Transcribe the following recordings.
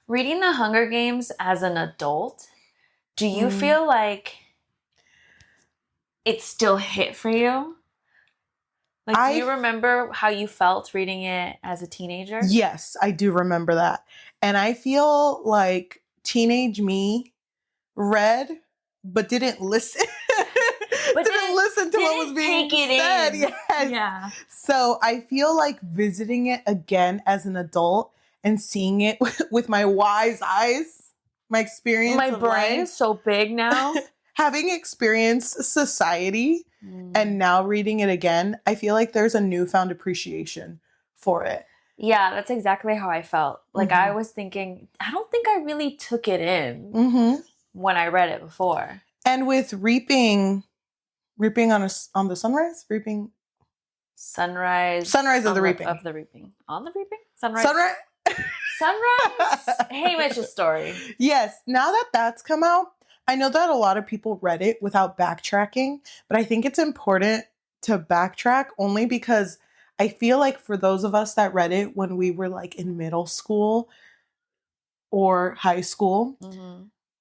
Reading The Hunger Games as an adult, do you feel like it still hit for you? Like, do you remember how you felt reading it as a teenager? Yes, I do remember that. And I feel like teenage me read, but didn't listen. Didn't listen to what was being said. Yes. Yeah. So I feel like visiting it again as an adult and seeing it with my wise eyes, my experience My of brain's life, so big now. having experienced society and now reading it again, I feel like there's a newfound appreciation for it. Yeah, that's exactly how I felt. Like, I was thinking, I don't think I really took it in when I read it before. And with reaping on the sunrise, sunrise of the reaping. On the reaping? Sunrise. Hamish's story. Yes. Now that that's come out, I know that a lot of people read it without backtracking, but I think it's important to backtrack only because I feel like for those of us that read it when we were like in middle school or high school,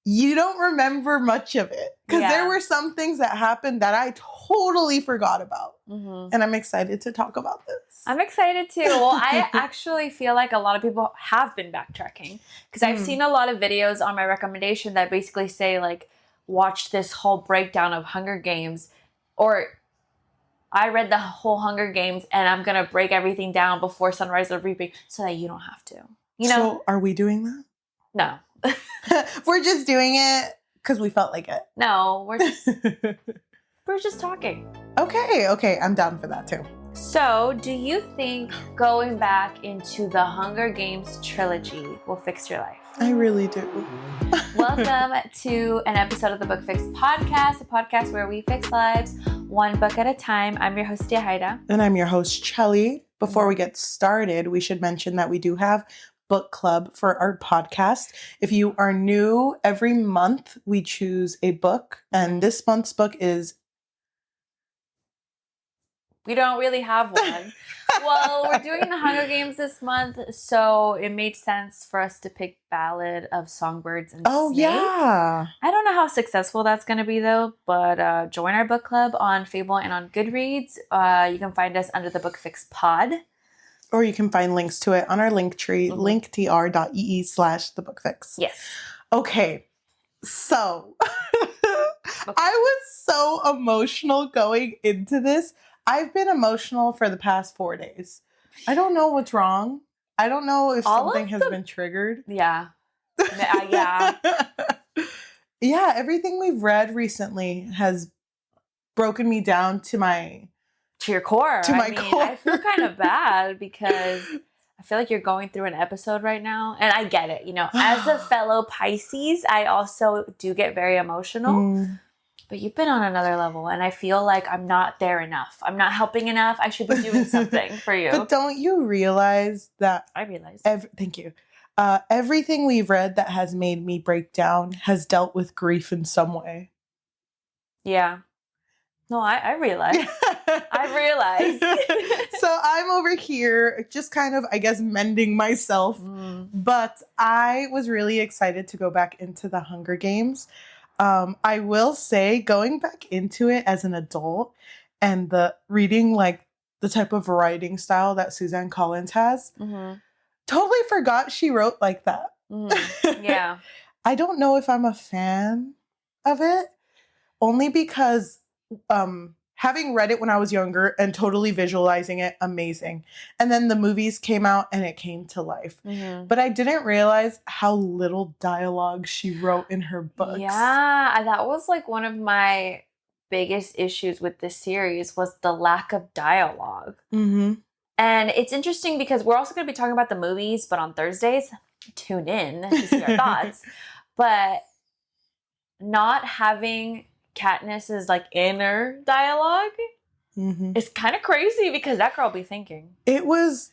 you don't remember much of it because there were some things that happened that I totally forgot about. And I'm excited to talk about this. I'm excited too. Well, I actually feel like a lot of people have been backtracking because I've seen a lot of videos on my recommendation that basically say like, watch this whole breakdown of Hunger Games, or I read the whole Hunger Games and I'm going to break everything down before Sunrise of Reaping so that you don't have to. You know? So are we doing that? No. We're just doing it because we felt like it. No, we're just talking. Okay, I'm down for that too. So, do you think going back into the Hunger Games trilogy will fix your life? I really do. Welcome to an episode of the Book Fix podcast, a podcast where we fix lives one book at a time. I'm your host, Yajaira. And I'm your host, Cheli. Before we get started, we should mention that we do have book club for our podcast. If you are new, every month we choose a book, and this month's book is... We don't really have one. Well, we're doing the Hunger Games this month, so it made sense for us to pick Ballad of Songbirds and Snakes. Yeah. I don't know how successful that's going to be, though, but join our book club on Fable and on Goodreads. You can find us under the Book Fix Pod. Or you can find links to it on our link tree, linktr.ee/thebookfix. Yes. Okay, so I was so emotional going into this. I've been emotional for the past 4 days. I don't know what's wrong. I don't know if something has been triggered. Yeah. Yeah. Yeah, everything we've read recently has broken me down to your core. My core. I feel kind of bad because I feel like you're going through an episode right now. And I get it. You know, as a fellow Pisces, I also do get very emotional. But you've been on another level, and I feel like I'm not there enough. I'm not helping enough. I should be doing something for you. But don't you realize that... I realize. Thank you. Everything we've read that has made me break down has dealt with grief in some way. Yeah. No, I realize. I realize. So I'm over here just kind of, I guess, mending myself. But I was really excited to go back into the Hunger Games. I will say going back into it as an adult and the reading, like the type of writing style that Suzanne Collins has, totally forgot she wrote like that. Yeah. I don't know if I'm a fan of it, only because having read it when I was younger and totally visualizing it, amazing. And then the movies came out and it came to life. But I didn't realize how little dialogue she wrote in her books. Yeah, that was like one of my biggest issues with this series was the lack of dialogue. And it's interesting because we're also going to be talking about the movies, but on Thursdays, tune in to see our thoughts. But not having Katniss's like inner dialogue is kind of crazy because that girl be thinking. It was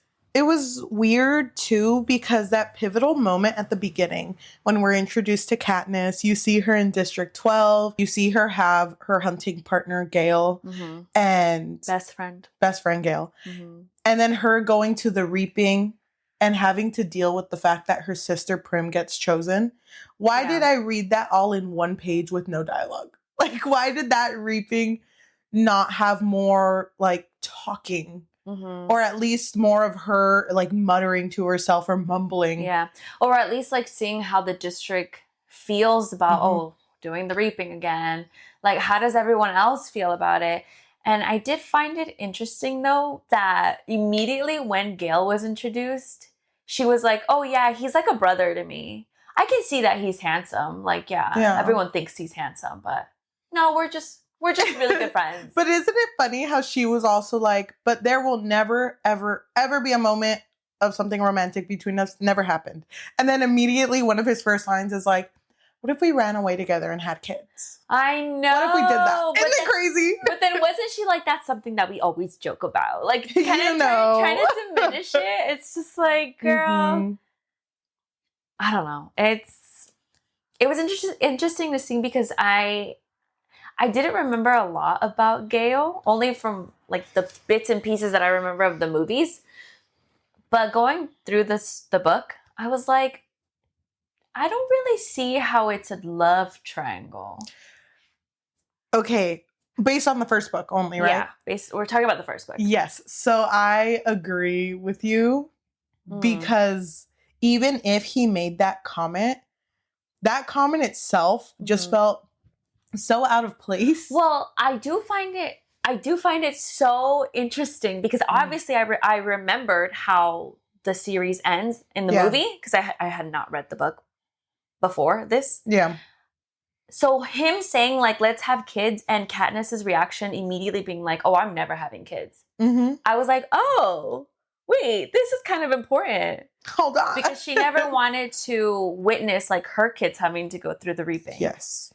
weird too because that pivotal moment at the beginning when we're introduced to Katniss, you see her in District 12, you see her have her hunting partner Gale and best friend Gale, and then her going to the reaping and having to deal with the fact that her sister Prim gets chosen. Why did I read that all in one page with no dialogue? Like, why did that reaping not have more, like, talking? Or at least more of her, like, muttering to herself or mumbling. Yeah. Or at least, like, seeing how the district feels about, doing the reaping again. Like, how does everyone else feel about it? And I did find it interesting, though, that immediately when Gale was introduced, she was like, oh, yeah, he's like a brother to me. I can see that he's handsome. Like, yeah. Everyone thinks he's handsome, but no, we're just really good friends. But isn't it funny how she was also like, but there will never, ever, ever be a moment of something romantic between us. Never happened. And then immediately one of his first lines is like, what if we ran away together and had kids? I know. What if we did that? Isn't it crazy? But then wasn't she like, that's something that we always joke about? Like, kind of trying to diminish it. It's just like, girl, I don't know. It was interesting to see because I didn't remember a lot about Gale, only from like the bits and pieces that I remember of the movies. But going through the book, I was like, I don't really see how it's a love triangle. Okay, based on the first book only, right? Yeah, we're talking about the first book. Yes, so I agree with you because even if he made that comment itself just felt so out of place. Well, I do find it so interesting because obviously I remembered how the series ends in the movie because I had not read the book before this. Yeah. So him saying like, let's have kids, and Katniss's reaction immediately being like, oh, I'm never having kids. I was like, oh, wait, this is kind of important. Hold on. Because she never wanted to witness like her kids having to go through the reaping. Yes.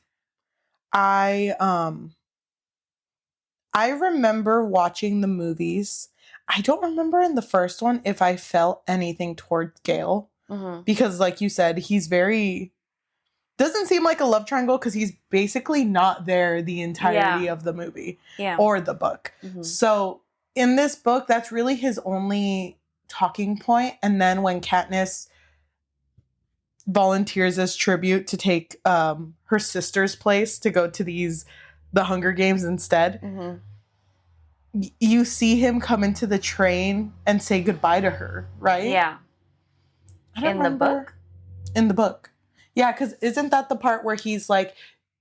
I remember watching the movies. I don't remember in the first one if I felt anything towards Gale. Because like you said, he's doesn't seem like a love triangle because he's basically not there the entirety of the movie or the book. So in this book, that's really his only talking point. And then when Katniss volunteers as tribute to take her sister's place to go to the Hunger Games instead, you see him come into the train and say goodbye to her, right? Yeah. In the book? In the book. Yeah, because isn't that the part where he's like,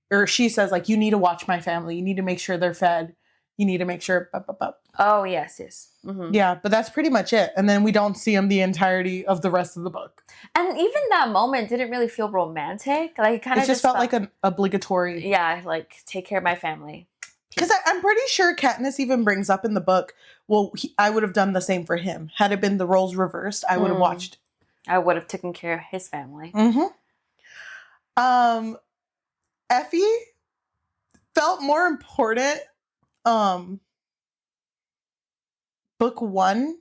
or she says like, you need to watch my family. You need to make sure they're fed. You need to make sure. Oh, yes. Yeah, but that's pretty much it. And then we don't see him the entirety of the rest of the book. And even that moment didn't really feel romantic. Like it just felt like an obligatory. Yeah, like take care of my family. Because I'm pretty sure Katniss even brings up in the book, well, I would have done the same for him. Had it been the roles reversed, I would have watched. I would have taken care of his family. Effie felt more important book one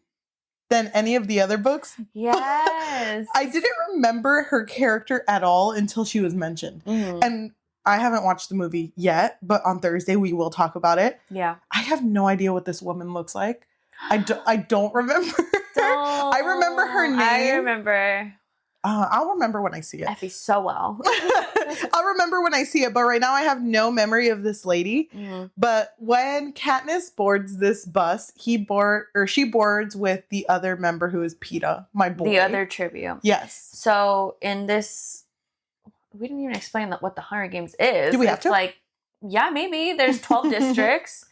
than any of the other books. Yes. I didn't remember her character at all until she was mentioned. And I haven't watched the movie yet, but on Thursday we will talk about it. Yeah. I have no idea what this woman looks like. I don't remember. I remember her name. I remember. I'll remember when I see it. Effie so well. I'll remember when I see it, but right now I have no memory of this lady. But when Katniss boards this bus, she boards with the other member who is Peeta, my boy. The other tribute. Yes. So in this, we didn't even explain what the Hunger Games is. Do we have to? Like, yeah, maybe. There's 12 districts.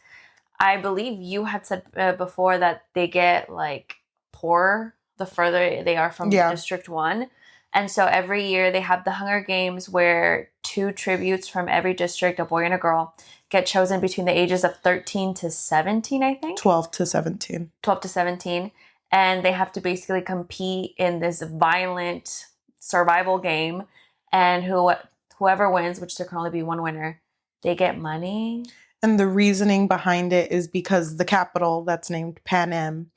I believe you had said before that they get like poorer the further they are from District 1. And so every year they have the Hunger Games where 2 tributes from every district, a boy and a girl, get chosen between the ages of 13 to 17, I think. 12 to 17. 12 to 17. And they have to basically compete in this violent survival game. And whoever wins, which there can only be one winner, they get money. And the reasoning behind it is because the capital that's named Panem,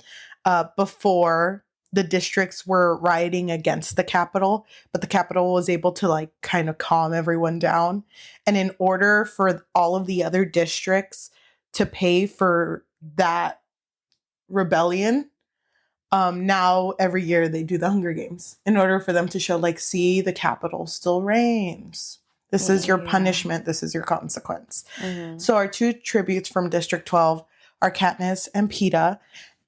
before the districts were rioting against the capital, but the capital was able to like kind of calm everyone down. And in order for all of the other districts to pay for that rebellion, now every year they do the Hunger Games in order for them to show, like, see, the Capitol still reigns. This is your punishment. This is your consequence. Mm-hmm. So our 2 tributes from District 12 are Katniss and Peeta.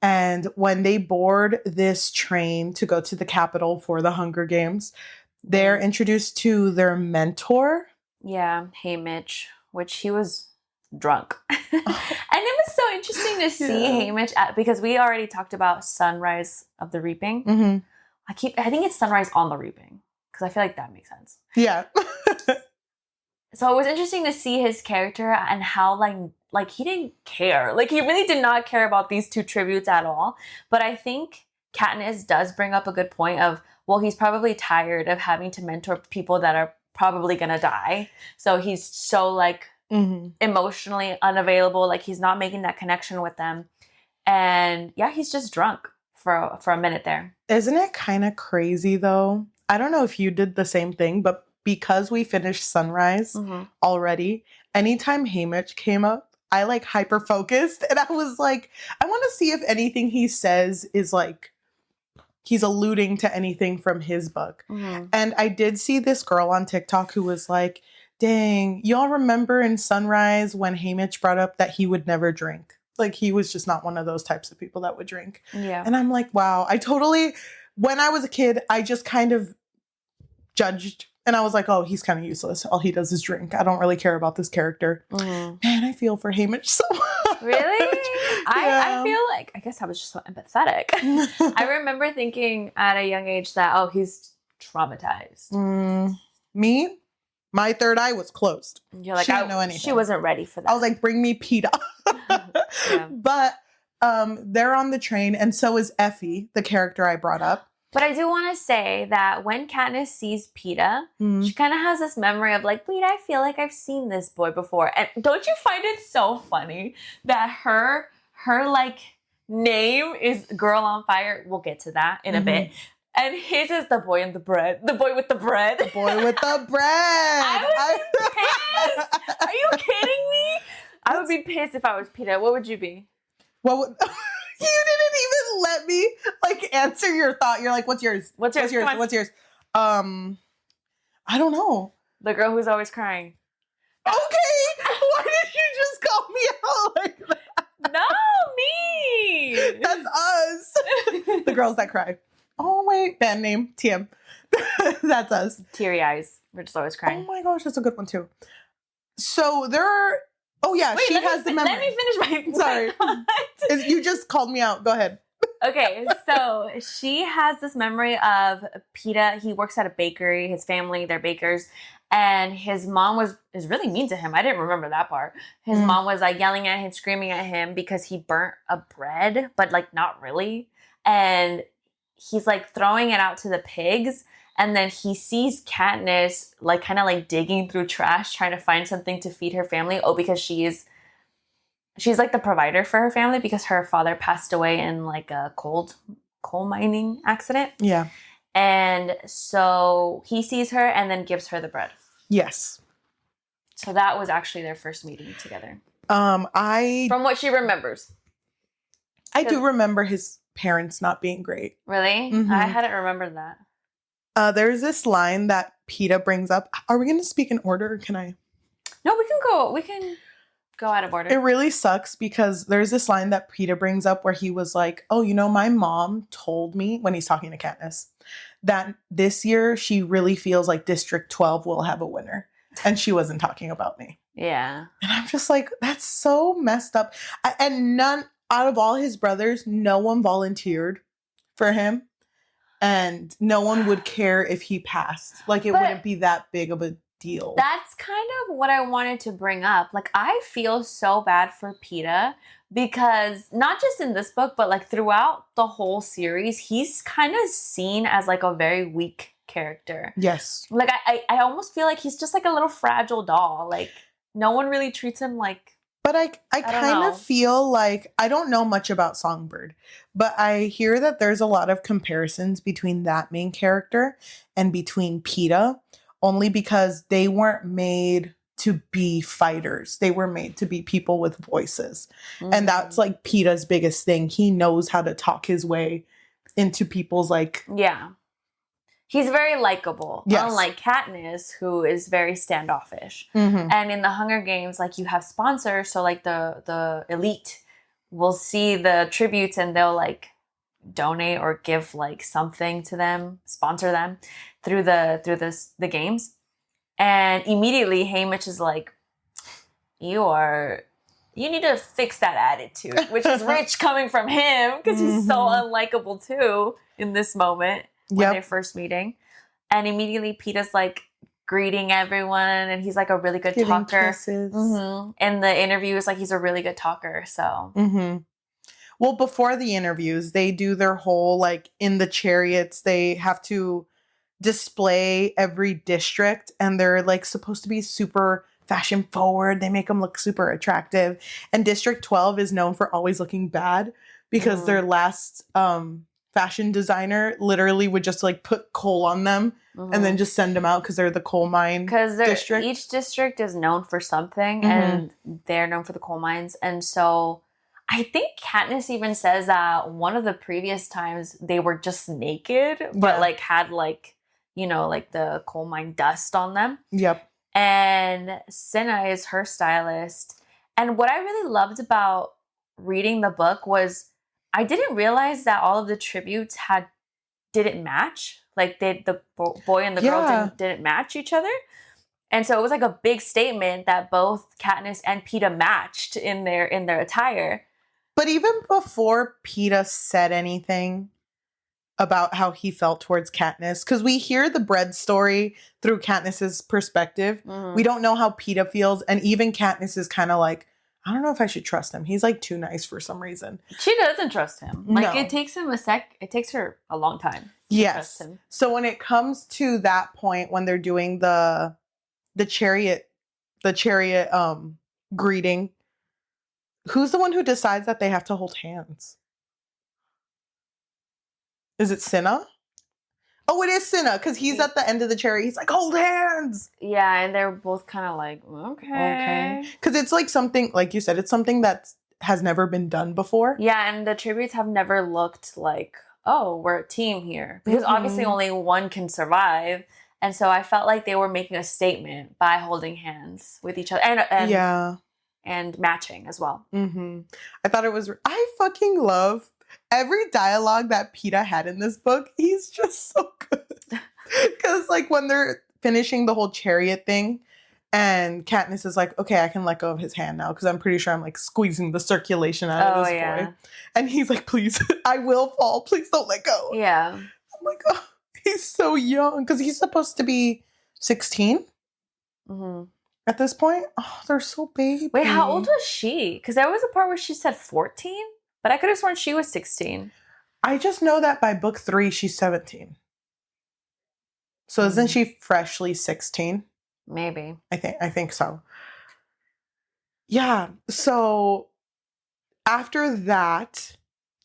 And when they board this train to go to the Capitol for the Hunger Games, they're introduced to their mentor. Yeah, Haymitch, which he was drunk. And it was so interesting to see Haymitch because we already talked about Sunrise of the Reaping. Mm-hmm. I think it's Sunrise on the Reaping because I feel like that makes sense. Yeah. So it was interesting to see his character and how like he didn't care. Like he really did not care about these 2 tributes at all. But I think Katniss does bring up a good point of, well, he's probably tired of having to mentor people that are probably gonna die. So he's so like emotionally unavailable. Like he's not making that connection with them. And yeah, he's just drunk for a minute there. Isn't it kind of crazy though? I don't know if you did the same thing, but because we finished Sunrise already, anytime Haymitch came up, I like hyper focused and I was like, I want to see if anything he says is like he's alluding to anything from his book. Mm-hmm. And I did see this girl on TikTok who was like, dang, y'all remember in Sunrise when Haymitch brought up that he would never drink? Like he was just not one of those types of people that would drink. Yeah. And I'm like, wow, when I was a kid, I just kind of judged. And I was like, oh, he's kind of useless. All he does is drink. I don't really care about this character. Mm. Man, I feel for Haymitch so much. Really? I feel like, I guess I was just so empathetic. I remember thinking at a young age that, oh, he's traumatized. Me? My third eye was closed. You're like, she didn't know anything. She wasn't ready for that. I was like, bring me Peeta. Yeah. But they're on the train, and so is Effie, the character I brought up. But I do want to say that when Katniss sees Peeta, she kind of has this memory of like, wait, I feel like I've seen this boy before. And don't you find it so funny that her like name is Girl on Fire? We'll get to that in a bit. And his is the boy in the bread. The boy with the bread. The boy with the bread. I was pissed. Are you kidding me? I would be pissed if I was Peeta. What would you be? What would... You didn't even let me like answer your thought. You're like, what's yours? What's yours? What's yours? I don't know. The girl who's always crying. Okay. Why did you just call me out like that? No, me. That's us. The girls that cry. Oh wait, band name TM. That's us. Teary eyes. We're just always crying. Oh my gosh, that's a good one too. So there are. Oh yeah, wait, she has the memory. Let me finish my. Sorry, you just called me out. Go ahead. Okay, so she has this memory of Peeta. He works at a bakery. His family, they're bakers, and his mom is really mean to him. I didn't remember that part. His mom was like yelling at him, screaming at him because he burnt a bread, but like not really. And he's like throwing it out to the pigs. And then he sees Katniss like kind of like digging through trash, trying to find something to feed her family. Oh, because she's like the provider for her family because her father passed away in like a coal mining accident. Yeah. And so he sees her and then gives her the bread. Yes. So that was actually their first meeting together. From what she remembers. I do remember his parents not being great. Really? Mm-hmm. I hadn't remembered that. There's this line that Peeta brings up. Are we going to speak in order or can I? No, we can go out of order. It really sucks because there's this line that Peeta brings up where he was like, oh, you know, my mom told me when he's talking to Katniss that this year she really feels like District 12 will have a winner. And she wasn't talking about me. Yeah. And I'm just like, that's so messed up. And none out of all his brothers, no one volunteered for him. And no one would care if he passed. Like, it wouldn't be that big of a deal. That's kind of what I wanted to bring up. Like, I feel so bad for Peeta because not just in this book, but like throughout the whole series, he's kind of seen as like a very weak character. Yes. Like, I almost feel like he's just like a little fragile doll. Like, no one really treats him like... But I kind of feel like, I don't know much about Songbird, but I hear that there's a lot of comparisons between that main character and between Peeta, only because they weren't made to be fighters. They were made to be people with voices. Mm-hmm. And that's like Peeta's biggest thing. He knows how to talk his way into people's like... Yeah. He's very likable. Yes. Unlike Katniss, who is very standoffish. Mm-hmm. And in the Hunger Games, like, you have sponsors, so like the elite will see the tributes and they'll like donate or give like something to them, sponsor them through the games. And immediately Haymitch is like, you need to fix that attitude, which is rich coming from him because he's so unlikable too in this moment when they're first meeting. And immediately Peeta's like greeting everyone and he's like a really good talker. Kisses. And the interview is like he's a really good talker. So well, before the interviews, they do their whole like in the chariots, they have to display every district and they're like supposed to be super fashion forward. They make them look super attractive. And District 12 is known for always looking bad because their last fashion designer literally would just like put coal on them and then just send them out because they're the coal mine district. Each district is known for something and they're known for the coal mines. And so I think Katniss even says that one of the previous times they were just naked, but like had like, you know, like the coal mine dust on them. Yep. And Cinna is her stylist. And what I really loved about reading the book was I didn't realize that all of the tributes didn't match. Like the boy and the girl didn't match each other. And so it was like a big statement that both Katniss and Peeta matched in their attire. But even before Peeta said anything about how he felt towards Katniss, because we hear the bread story through Katniss's perspective. We don't know how Peeta feels. And even Katniss is kind of like, I don't know if I should trust him. He's like too nice for some reason. She doesn't trust him. Like it takes him it takes her a long time to trust him. So when it comes to that point, when they're doing the chariot greeting, who's the one who decides that they have to hold hands? Is it Cinna? Oh, it is Cinna, because he's at the end of the chariot. He's like, hold hands! Yeah, and they're both kind of like, okay. Because it's like something, like you said, it's something that has never been done before. Yeah, and the tributes have never looked like, oh, we're a team here. Because obviously only one can survive. And so I felt like they were making a statement by holding hands with each other. And matching as well. I thought it was... I fucking love... every dialogue that Peeta had in this book, he's just so good. Because, like, when they're finishing the whole chariot thing, and Katniss is like, okay, I can let go of his hand now, because I'm pretty sure I'm, like, squeezing the circulation out of this boy. And he's like, please, I will fall. Please don't let go. Yeah. I'm like, oh, he's so young. Because he's supposed to be 16 at this point. Oh, they're so baby. Wait, how old was she? Because there was a part where she said 14. But I could have sworn she was 16. I just know that by book 3, she's 17. So isn't she freshly 16? Maybe. I think so. Yeah. So after that,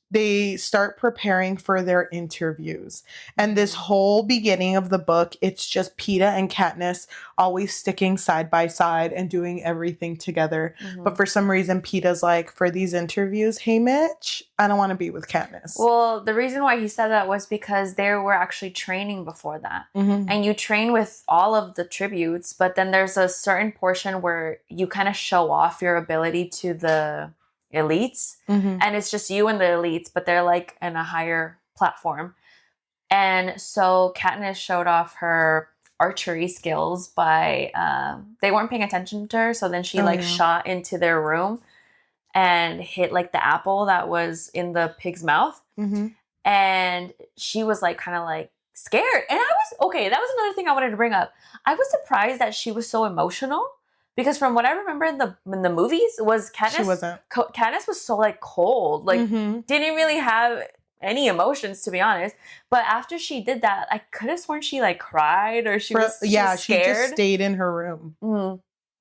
they start preparing for their interviews. And this whole beginning of the book, it's just Peeta and Katniss always sticking side by side and doing everything together. But for some reason, Peeta's like, for these interviews, hey, Mitch, I don't want to be with Katniss. Well, the reason why he said that was because they were actually training before that. And you train with all of the tributes, but then there's a certain portion where you kind of show off your ability to the elites, and it's just you and the elites, but they're like in a higher platform. And so Katniss showed off her archery skills by they weren't paying attention to her, so then she shot into their room and hit like the apple that was in the pig's mouth. And she was like kind of like scared, and that was another thing I wanted to bring up. I was surprised that she was so emotional. Because from what I remember in the movies, was Katniss... She wasn't. Katniss was so, like, cold. Like, didn't really have any emotions, to be honest. But after she did that, I could have sworn she, like, cried or she was scared. She just stayed in her room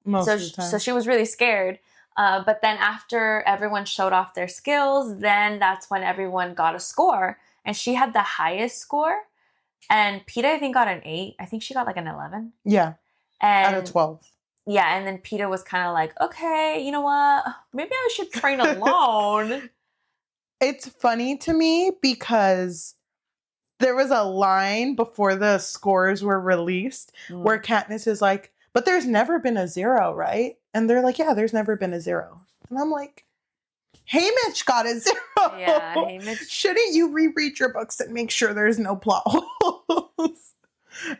most of the time. So she was really scared. But then after everyone showed off their skills, then that's when everyone got a score. And she had the highest score. And Peeta, I think, got an 8. I think she got, like, an 11. Yeah. Out of 12. Yeah, and then Peeta was kind of like, okay, you know what? Maybe I should train alone. It's funny to me because there was a line before the scores were released where Katniss is like, but there's never been a 0, right? And they're like, yeah, there's never been a 0. And I'm like, Haymitch got a 0. Yeah, Haymitch. Shouldn't you reread your books and make sure there's no plot holes?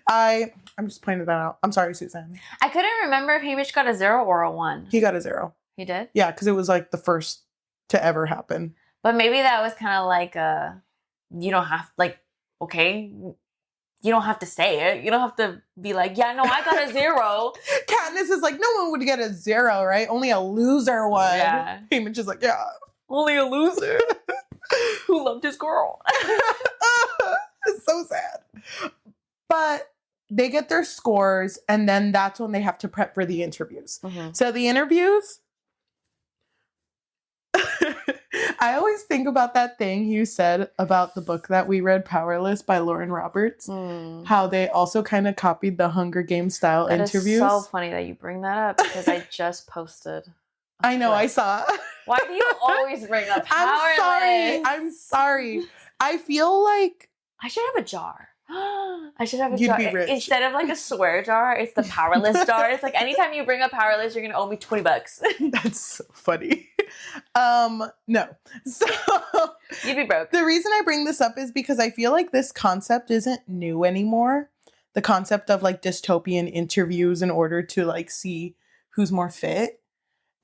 I'm just pointing that out. I'm sorry, Suzanne. I couldn't remember if Haymitch got a 0 or a 1. He got a 0. He did? Yeah, because it was like the first to ever happen. But maybe that was kind of like you don't have, like, okay, you don't have to say it. You don't have to be like, yeah, no, I got a 0. Katniss is like, no one would get a 0, right? Only a loser would. Yeah. Haymitch is like, yeah. Only a loser who loved his girl. It's so sad. But they get their scores, and then that's when they have to prep for the interviews. Mm-hmm. So the interviews, I always think about that thing you said about the book that we read, Powerless by Lauren Roberts, how they also kind of copied the Hunger Games style interviews. It's so funny that you bring that up because I just posted. I know, I saw. Why do you always bring up Powerless? I'm sorry. I feel like I should have a jar. I should have a You'd jar. be rich. Instead of like a swear jar, it's the Powerless jar. It's like anytime you bring up Powerless, you're gonna owe me $20. That's so funny. No. So you'd be broke. The reason I bring this up is because I feel like this concept isn't new anymore. The concept of like dystopian interviews in order to like see who's more fit.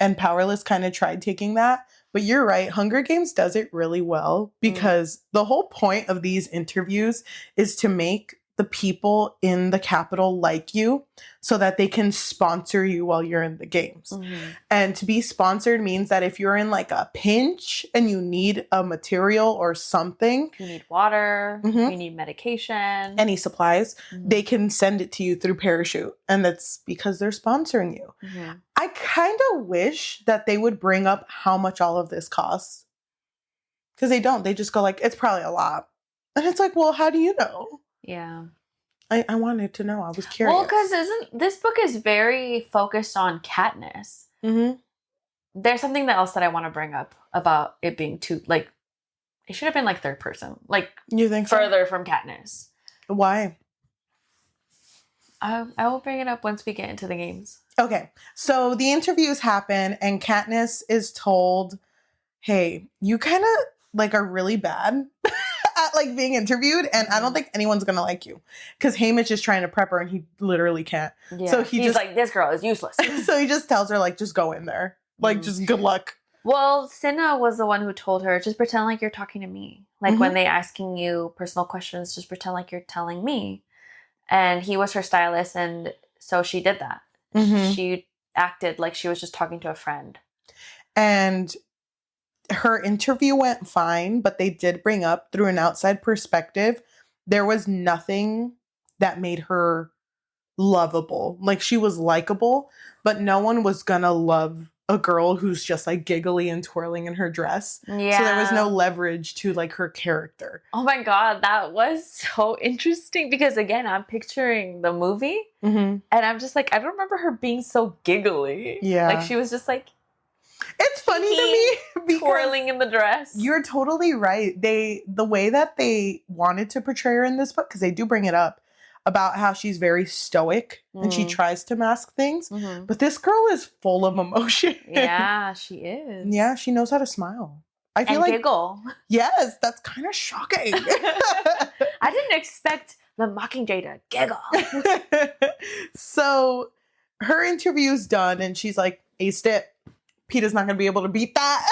And Powerless kind of tried taking that. But you're right. Hunger Games does it really well because the whole point of these interviews is to make the people in the Capitol like you so that they can sponsor you while you're in the games. Mm-hmm. And to be sponsored means that if you're in like a pinch and you need a material or something. You need water, you need medication. Any supplies, they can send it to you through Parachute. And that's because they're sponsoring you. Mm-hmm. I kind of wish that they would bring up how much all of this costs. Because they don't. They just go like, it's probably a lot. And it's like, well, how do you know? Yeah. I wanted to know. I was curious. Well, because this book is very focused on Katniss. Mm-hmm. There's something else that I want to bring up about it being it should have been like third person. Like, you think further from Katniss. Why? I will bring it up once we get into the games. Okay. So the interviews happen and Katniss is told, hey, you kind of like are really bad at like being interviewed and I don't think anyone's gonna like you because Haymitch is trying to prep her and he literally can't. Yeah. So he's like, this girl is useless. So he just tells her like, just go in there. Like, just good luck. Well, Cinna was the one who told her, just pretend like you're talking to me. Like when they asking you personal questions, just pretend like you're telling me. And he was her stylist and so she did that. Mm-hmm. She acted like she was just talking to a friend. And her interview went fine, but they did bring up through an outside perspective, there was nothing that made her lovable. Like she was likable, but no one was gonna love a girl who's just like giggly and twirling in her dress. Yeah. So there was no leverage to like her character. Oh my God, that was so interesting because again, I'm picturing the movie and I'm just like, I don't remember her being so giggly. Yeah. Like she was just like, it's funny to me because twirling in the dress. You're totally right. The way that they wanted to portray her in this book, because they do bring it up about how she's very stoic and she tries to mask things. Mm-hmm. But this girl is full of emotion. Yeah, she is. Yeah, she knows how to smile. I feel and like giggle. Yes, that's kind of shocking. I didn't expect the Mockingjay to giggle. So her interview's done and she's like, aced it. Peeta's not going to be able to beat that.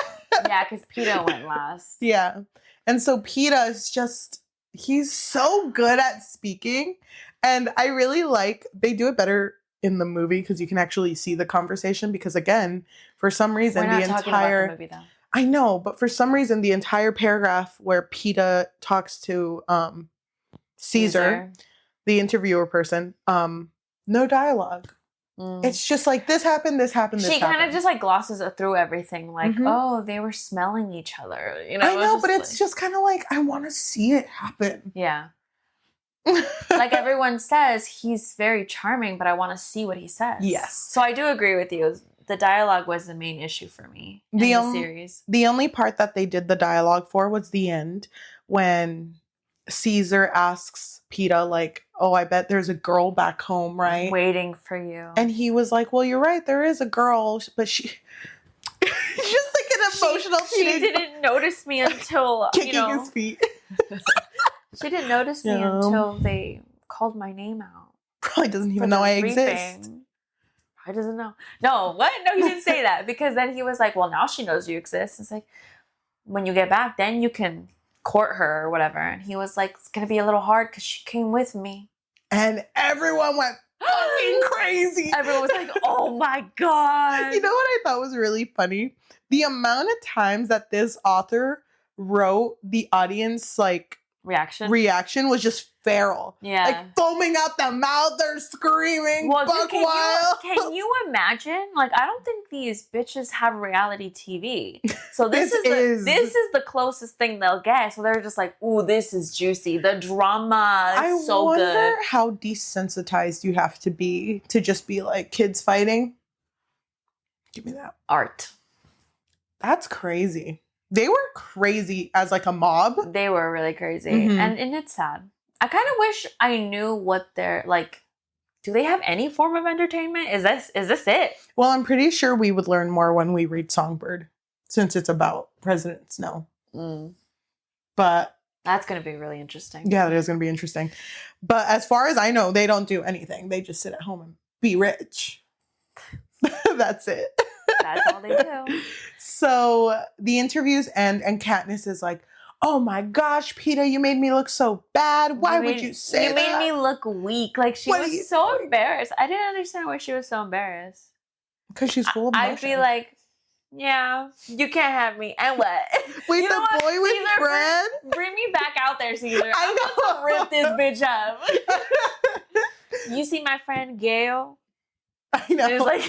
Yeah, because Peeta went last. Yeah. And so Peeta is just, he's so good at speaking. And I really like, they do it better in the movie because you can actually see the conversation. Because again, for some reason, We're not talking about the movie, though. I know, but for some reason, the entire paragraph where Peeta talks to Caesar, the interviewer person, no dialogue. It's just like, this happened, this happened, this happened. She kind of just like glosses through everything. Like, oh, they were smelling each other. You know, I know, but it's just kind of like, I want to see it happen. Yeah. Like everyone says, he's very charming, but I want to see what he says. Yes. So I do agree with you. The dialogue was the main issue for me in the series. The only part that they did the dialogue for was the end when Caesar asks Peeta, like, oh, I bet there's a girl back home, right? Waiting for you. And he was like, well, you're right. There is a girl, but she... She's just like an emotional teenage... She didn't notice me until, kicking his feet. She didn't notice me until they called my name out. Probably doesn't even know I exist. Probably doesn't know. No, what? No, he didn't say that. Because then he was like, well, now she knows you exist. It's like, when you get back, then you can court her or whatever. And he was like, it's going to be a little hard because she came with me. And everyone went fucking crazy. Everyone was like, oh my God. You know what I thought was really funny? The amount of times that this author wrote the audience, like, reaction was just feral. Yeah. Like, foaming out the mouth, they're screaming, well, buck wild. Can you imagine? Like, I don't think these bitches have reality TV. So this is the closest thing they'll get. So they're just like, ooh, this is juicy. The drama is so good. I wonder how desensitized you have to be to just be like, kids fighting. Give me that. Art. That's crazy. They were crazy as like a mob. They were really crazy. Mm-hmm. And it's sad. I kind of wish I knew what they're like. Do they have any form of entertainment? Is this it? Well, I'm pretty sure we would learn more when we read Songbird, since it's about President Snow. But that's going to be really interesting. Yeah, it is going to be interesting. But as far as I know, they don't do anything. They just sit at home and be rich. That's it. That's all they do. So the interviews end, and Katniss is like, oh my gosh, Peeta, you made me look so bad. Why would you say that? You made me look weak. Like, she was so embarrassed. I didn't understand why she was so embarrassed. Because she's full of emotion. I'd be like, yeah, you can't have me. And what? Wait, the boy with Caesar, bread? Bring me back out there, Caesar. I'm about to rip this bitch up. You see my friend Gail? I know. It was like,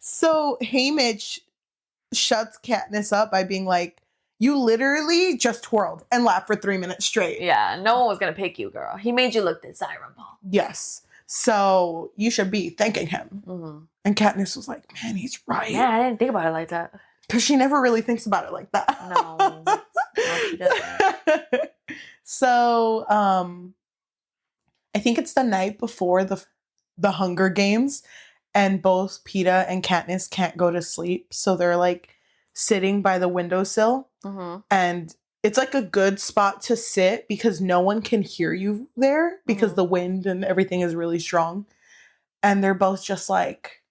So Haymitch shuts Katniss up by being like, you literally just twirled and laughed for 3 minutes straight. Yeah, no one was going to pick you, girl. He made you look desirable. Yes. So you should be thanking him. Mm-hmm. And Katniss was like, man, he's right. Yeah, I didn't think about it like that. Because she never really thinks about it like that. No she doesn't. So, I think it's the night before the Hunger Games, and both Peeta and Katniss can't go to sleep. So they're like sitting by the windowsill. Mm-hmm. And it's like a good spot to sit because no one can hear you there because the wind and everything is really strong. And they're both just like,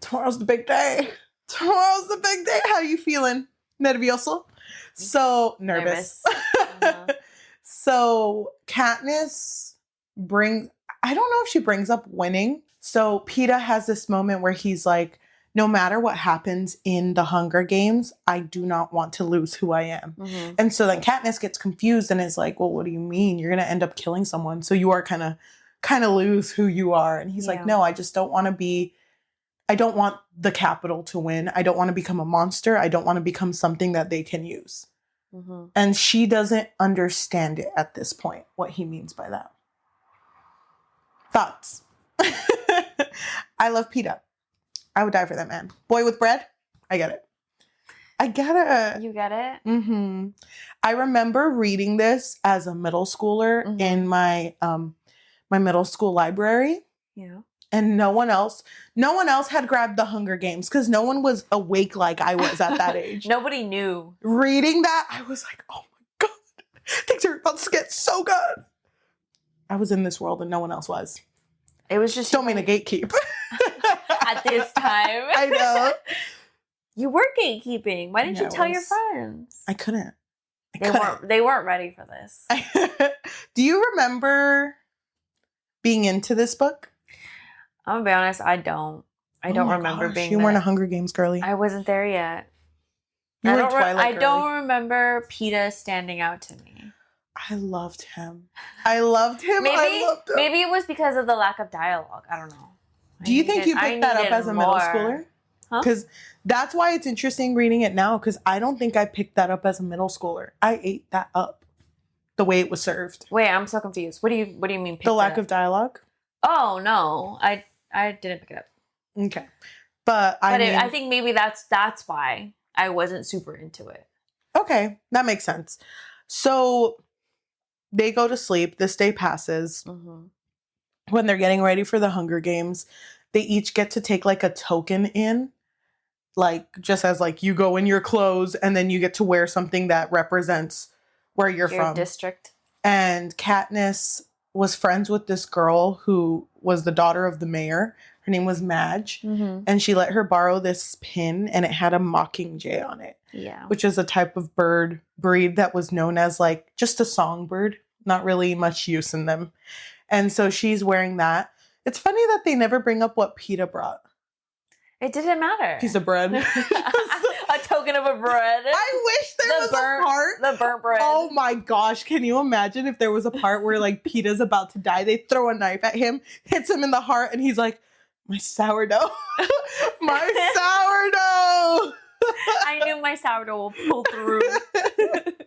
tomorrow's the big day. Tomorrow's the big day. How you feeling? Nervioso? So nervous. So Katniss I don't know if she brings up winning. So Peeta has this moment where he's like, no matter what happens in the Hunger Games, I do not want to lose who I am. Mm-hmm. And so then Katniss gets confused and is like, well, what do you mean? You're going to end up killing someone. So you are kind of lose who you are. And he's like, no, I just don't want to I don't want the Capitol to win. I don't want to become a monster. I don't want to become something that they can use. Mm-hmm. And she doesn't understand it at this point, what he means by that. Thoughts? I love Peeta. I would die for that man. Boy with bread? I get it. You get it? Mm-hmm. I remember reading this as a middle schooler in my my middle school library. Yeah. And no one else had grabbed the Hunger Games because no one was awake like I was at that age. Nobody knew. Reading that, I was like, oh my God, things are about to get so good. I was in this world and no one else was. It was just... Don't mean to gatekeep. At this time. I know. You were gatekeeping. Why didn't you tell your friends? I couldn't. They weren't ready for this. Do you remember being into this book? I'm gonna be honest, I don't. I don't remember being You weren't a Hunger Games girly. I wasn't there yet. You were a Twilight girly. I don't remember Peeta standing out to me. I loved him. I loved him. Maybe it was because of the lack of dialogue. I don't know. Do you think you picked that up as a middle schooler? Because that's why it's interesting reading it now, because I don't think I picked that up as a middle schooler. I ate that up the way it was served. Wait, I'm so confused. What do you mean? The lack of dialogue? Oh no, I didn't pick it up. Okay, but I think maybe that's why I wasn't super into it. Okay, that makes sense. So they go to sleep. This day passes. Mm-hmm. When they're getting ready for the Hunger Games, they each get to take like a token in, like just as like you go in your clothes and then you get to wear something that represents where you're Your from. district. And Katniss was friends with this girl who was the daughter of the mayor. Her name was Madge. Mm-hmm. And she let her borrow this pin and it had a mockingjay on it. Yeah. Which is a type of bird breed that was known as like just a songbird, not really much use in them. And so she's wearing that. It's funny that they never bring up what Peeta brought. It didn't matter. Piece of bread. A token of a bread. I wish there was a part. The burnt bread. Oh my gosh. Can you imagine if there was a part where like Peeta's about to die? They throw a knife at him, hits him in the heart, and he's like, my sourdough. My sourdough. I knew my sourdough will pull through.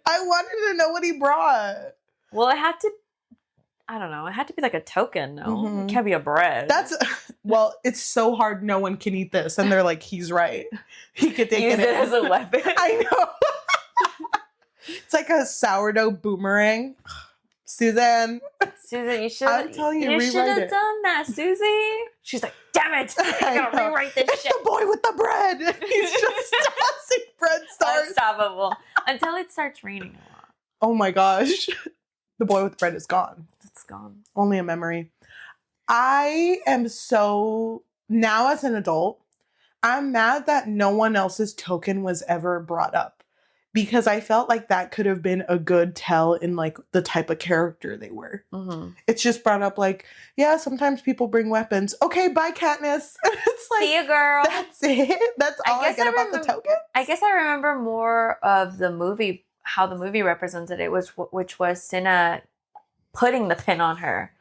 I wanted to know what he brought. Well, it had to, I don't know, it had to be like a token. No, Mm-hmm. It can't be a bread. Well, it's so hard. No one can eat this. And they're like, he's right. He could take Use it as a weapon. I know. It's like a sourdough boomerang. Suzanne, you should. I'm telling you, should have done that, Susie. She's like, damn it! I gotta rewrite this it's shit. the boy with the bread. He's just tossing bread stars. Unstoppable until it starts raining a lot. Oh my gosh, the boy with the bread is gone. It's gone. Only a memory. I am so now as an adult, I'm mad that no one else's token was ever brought up. Because I felt like that could have been a good tell in like the type of character they were. Mm-hmm. It's just brought up like, yeah, sometimes people bring weapons. Okay, bye, Katniss. It's like, see you, girl. That's it. That's all I get about the token. I guess I remember more of the movie, how the movie represented it which was Cinna putting the pin on her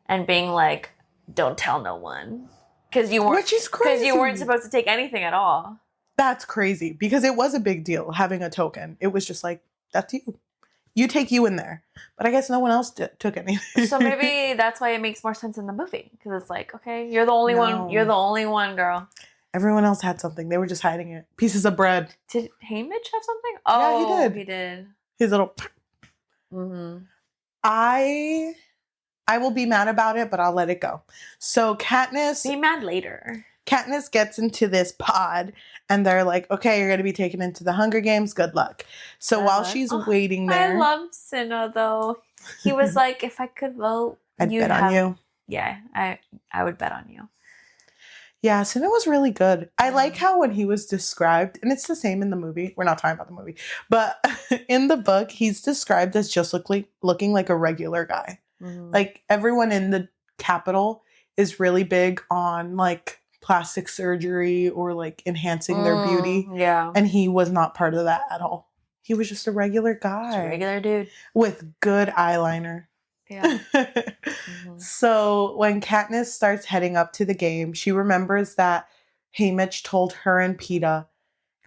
and being like, "Don't tell no one," because you weren't, which is crazy. Because you weren't supposed to take anything at all. That's crazy because it was a big deal having a token. It was just like, that's you. You take you in there. But I guess no one else took anything. So maybe that's why it makes more sense in the movie. Because it's like, okay, you're the only one. You're the only one, girl. Everyone else had something. They were just hiding it. Pieces of bread. Did Haymitch have something? Yeah, Oh, he did. He did. His little... Mm-hmm. I will be mad about it, but I'll let it go. So Katniss... Be mad later. Katniss gets into this pod and they're like, okay, you're going to be taken into the Hunger Games. Good luck. So while she's waiting there... I loved Cinna, though. He was like, if I could vote, I'd bet on you. Yeah, I would bet on you. Yeah, Cinna was really good. I like how when he was described, and it's the same in the movie. We're not talking about the movie. But in the book, he's described as just looking like a regular guy. Mm-hmm. Like, everyone in the Capitol is really big on, like, plastic surgery or like enhancing their beauty. Yeah. And he was not part of that at all. He was just a regular guy. Just a regular dude. With good eyeliner. Yeah. So when Katniss starts heading up to the game, she remembers that Haymitch told her and Peeta,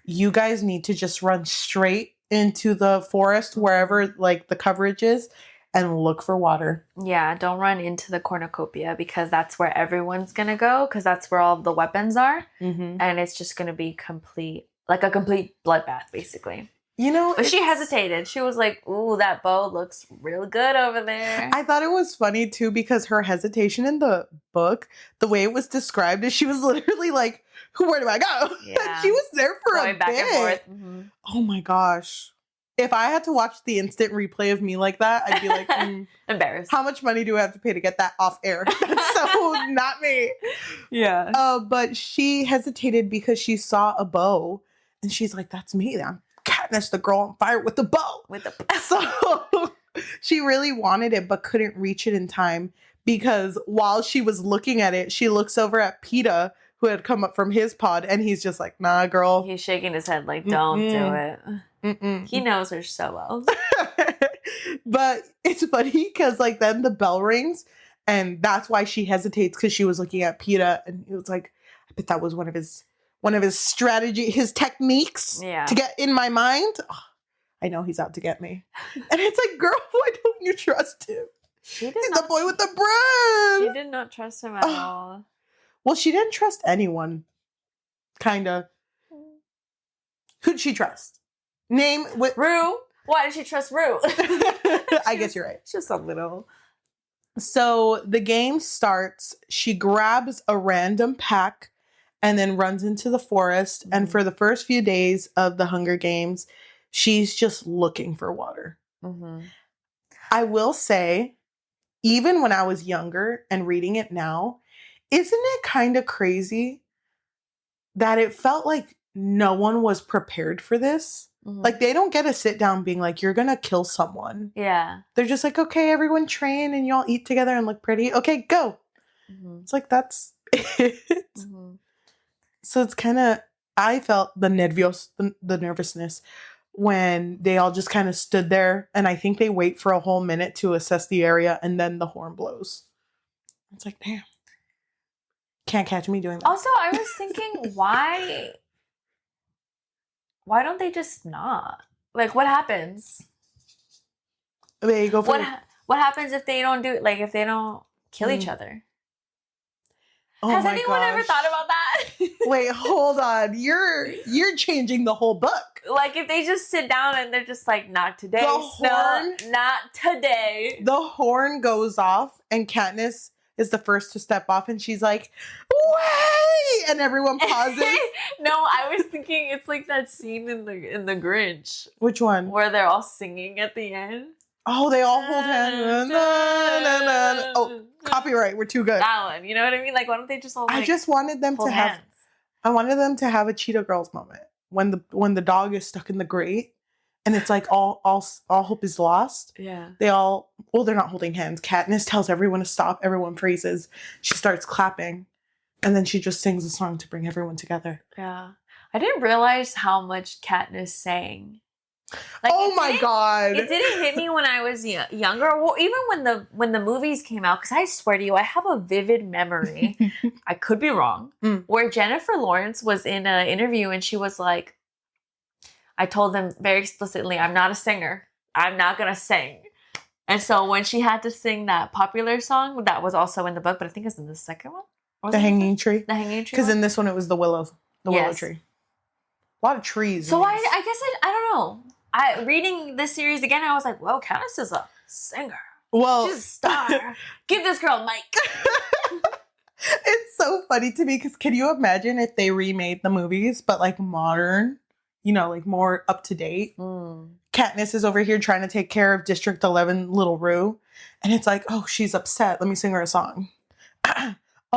you guys need to just run straight into the forest wherever like the coverage is and look for water. Yeah, don't run into the cornucopia because that's where everyone's going to go because that's where all of the weapons are. Mm-hmm. And it's just going to be a complete bloodbath, basically. You know, but she hesitated. She was like, ooh, that bow looks real good over there. I thought it was funny, too, because her hesitation in the book, the way it was described is she was literally like, where do I go? Yeah. She was there for a back bit. And forth. Mm-hmm. Oh, my gosh. If I had to watch the instant replay of me like that, I'd be like, embarrassed. How much money do I have to pay to get that off air? So not me. Yeah. But she hesitated because she saw a bow and she's like, that's me. I'm Katniss, the girl on fire with the bow. So she really wanted it, but couldn't reach it in time because while she was looking at it, she looks over at Peeta, who had come up from his pod, and he's just like, nah, girl. He's shaking his head like, don't do it. He knows her so well. But it's funny because like then the bell rings and that's why she hesitates because she was looking at Peeta and it was like, I bet that was one of his strategy, his techniques to get in my mind. Oh, I know he's out to get me. And it's like, girl, why don't you trust him? He's the boy with the bread. She did not trust him at all. Well, she didn't trust anyone. Kinda. Who'd she trust? Name with Rue. Why did she trust Rue? I guess you're right. Just a little. So the game starts. She grabs a random pack and then runs into the forest. Mm-hmm. And for the first few days of the Hunger Games, she's just looking for water. Mm-hmm. I will say, even when I was younger and reading it now, isn't it kind of crazy that it felt like no one was prepared for this? Mm-hmm. Like, they don't get to sit down being like, you're going to kill someone. Yeah. They're just like, okay, everyone train and y'all eat together and look pretty. Okay, go. Mm-hmm. It's like, that's it. Mm-hmm. So it's kind of, I felt the nervousness when they all just kind of stood there. And I think they wait for a whole minute to assess the area and then the horn blows. It's like, damn. Can't catch me doing that. Also, I was thinking, why don't they just not? Like, what happens? They go for what happens if they don't do it? Like, if they don't kill each other? Oh, has anyone ever thought about that? Wait, hold on. You're changing the whole book. Like, if they just sit down and they're just like, not today. Not today. The horn goes off and Katniss is the first to step off and she's like, wait! And everyone pauses. No, I was thinking it's like that scene in the Grinch. Which one? Where they're all singing at the end. Oh, they all hold hands. Oh, copyright. We're too good. That one. You know what I mean? Like, why don't they just all I just wanted them to have... I wanted them to have a Cheetah Girls moment. When the dog is stuck in the grate and it's like all hope is lost. Yeah. They're not holding hands. Katniss tells everyone to stop. Everyone freezes. She starts clapping. And then she just sings a song to bring everyone together. Yeah. I didn't realize how much Katniss sang. Like, oh my God. It didn't hit me when I was younger. Well, even when the movies came out, because I swear to you, I have a vivid memory. I could be wrong. Where Jennifer Lawrence was in an interview and she was like, I told them very explicitly, I'm not a singer. I'm not going to sing. And so when she had to sing that popular song, that was also in the book, but I think it's in the second one. The Hanging Tree. The Hanging Tree. Because in this one, it was the willow tree. A lot of trees. So I guess I don't know. Reading this series again, I was like, well, Katniss is a singer. Well, she's a star. Give this girl a mic. It's so funny to me because can you imagine if they remade the movies, but like modern, like more up to date? Katniss is over here trying to take care of District 11 little Rue. And it's like, oh, she's upset. Let me sing her a song.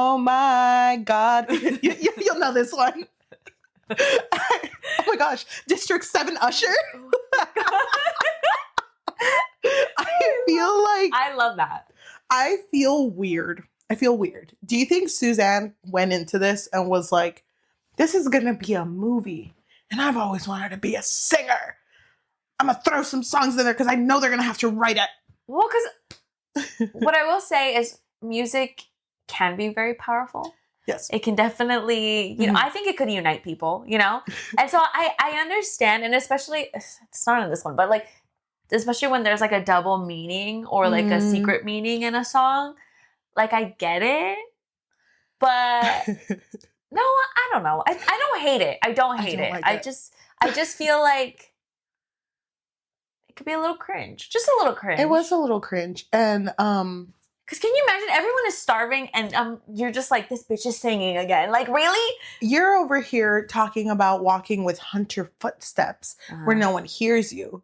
Oh my God. You'll know this one. Oh my gosh. District 7 Usher. I feel like... I love that. I feel weird. Do you think Suzanne went into this and was like, this is going to be a movie and I've always wanted to be a singer. I'm going to throw some songs in there because I know they're going to have to write it. Well, because what I will say is music can be very powerful. Yes. It can definitely, I think it could unite people, And so I understand, and especially, it's not in this one, but like, especially when there's like a double meaning or like a secret meaning in a song, like I get it, but no, I don't know. I don't hate it. I don't hate it. Like I just feel like it could be a little cringe. Just a little cringe. It was a little cringe. And, because can you imagine everyone is starving and you're just like, this bitch is singing again. Like, really? You're over here talking about walking with hunter footsteps where no one hears you.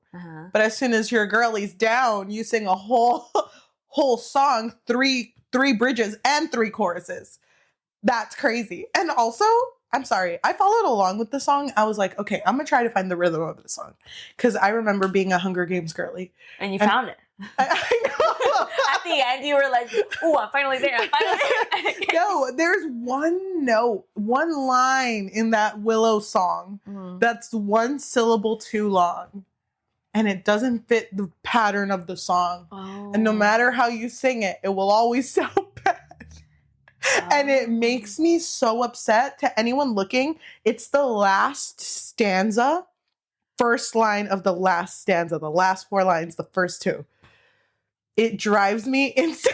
But as soon as your girlie's down, you sing a whole song, three bridges and 3 choruses. That's crazy. And also, I'm sorry, I followed along with the song. I was like, okay, I'm going to try to find the rhythm of the song. Because I remember being a Hunger Games girly. And you found it. I know. At the end, you were like, "Ooh, I'm finally there. I'm finally there." No, there's one note, one line in that Willow song that's 1 syllable too long. And it doesn't fit the pattern of the song. Oh. And no matter how you sing it, it will always sound bad. Oh. And it makes me so upset. To anyone looking, it's the last stanza, first line of the last stanza, the last 4 lines, the first 2. It drives me insane.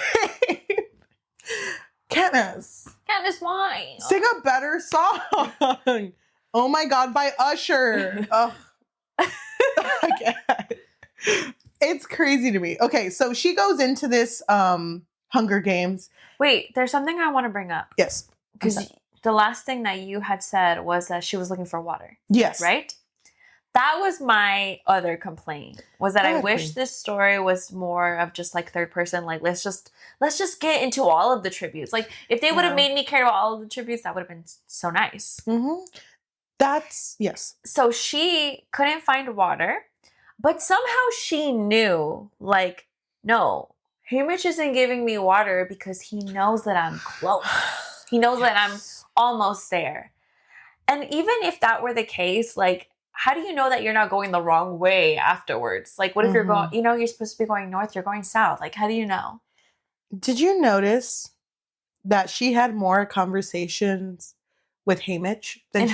Katniss, why? Sing a better song. Oh my God, by Usher. I can't. It's crazy to me. Okay, so she goes into this Hunger Games. Wait, there's something I want to bring up. Yes. Because the last thing that you had said was that she was looking for water. Yes. Right? That was my other complaint. Was that I wish this story was more of just like third person. Like let's just get into all of the tributes. Like if they would have made me care about all of the tributes, that would have been so nice. Mm-hmm. That's yes. So she couldn't find water, but somehow she knew. Like no, Hamish isn't giving me water because he knows that I'm close. He knows that I'm almost there. And even if that were the case, like. How do you know that you're not going the wrong way afterwards? Like, what if you're going, you're supposed to be going north, you're going south. Like, how do you know? Did you notice that she had more conversations with Hamish than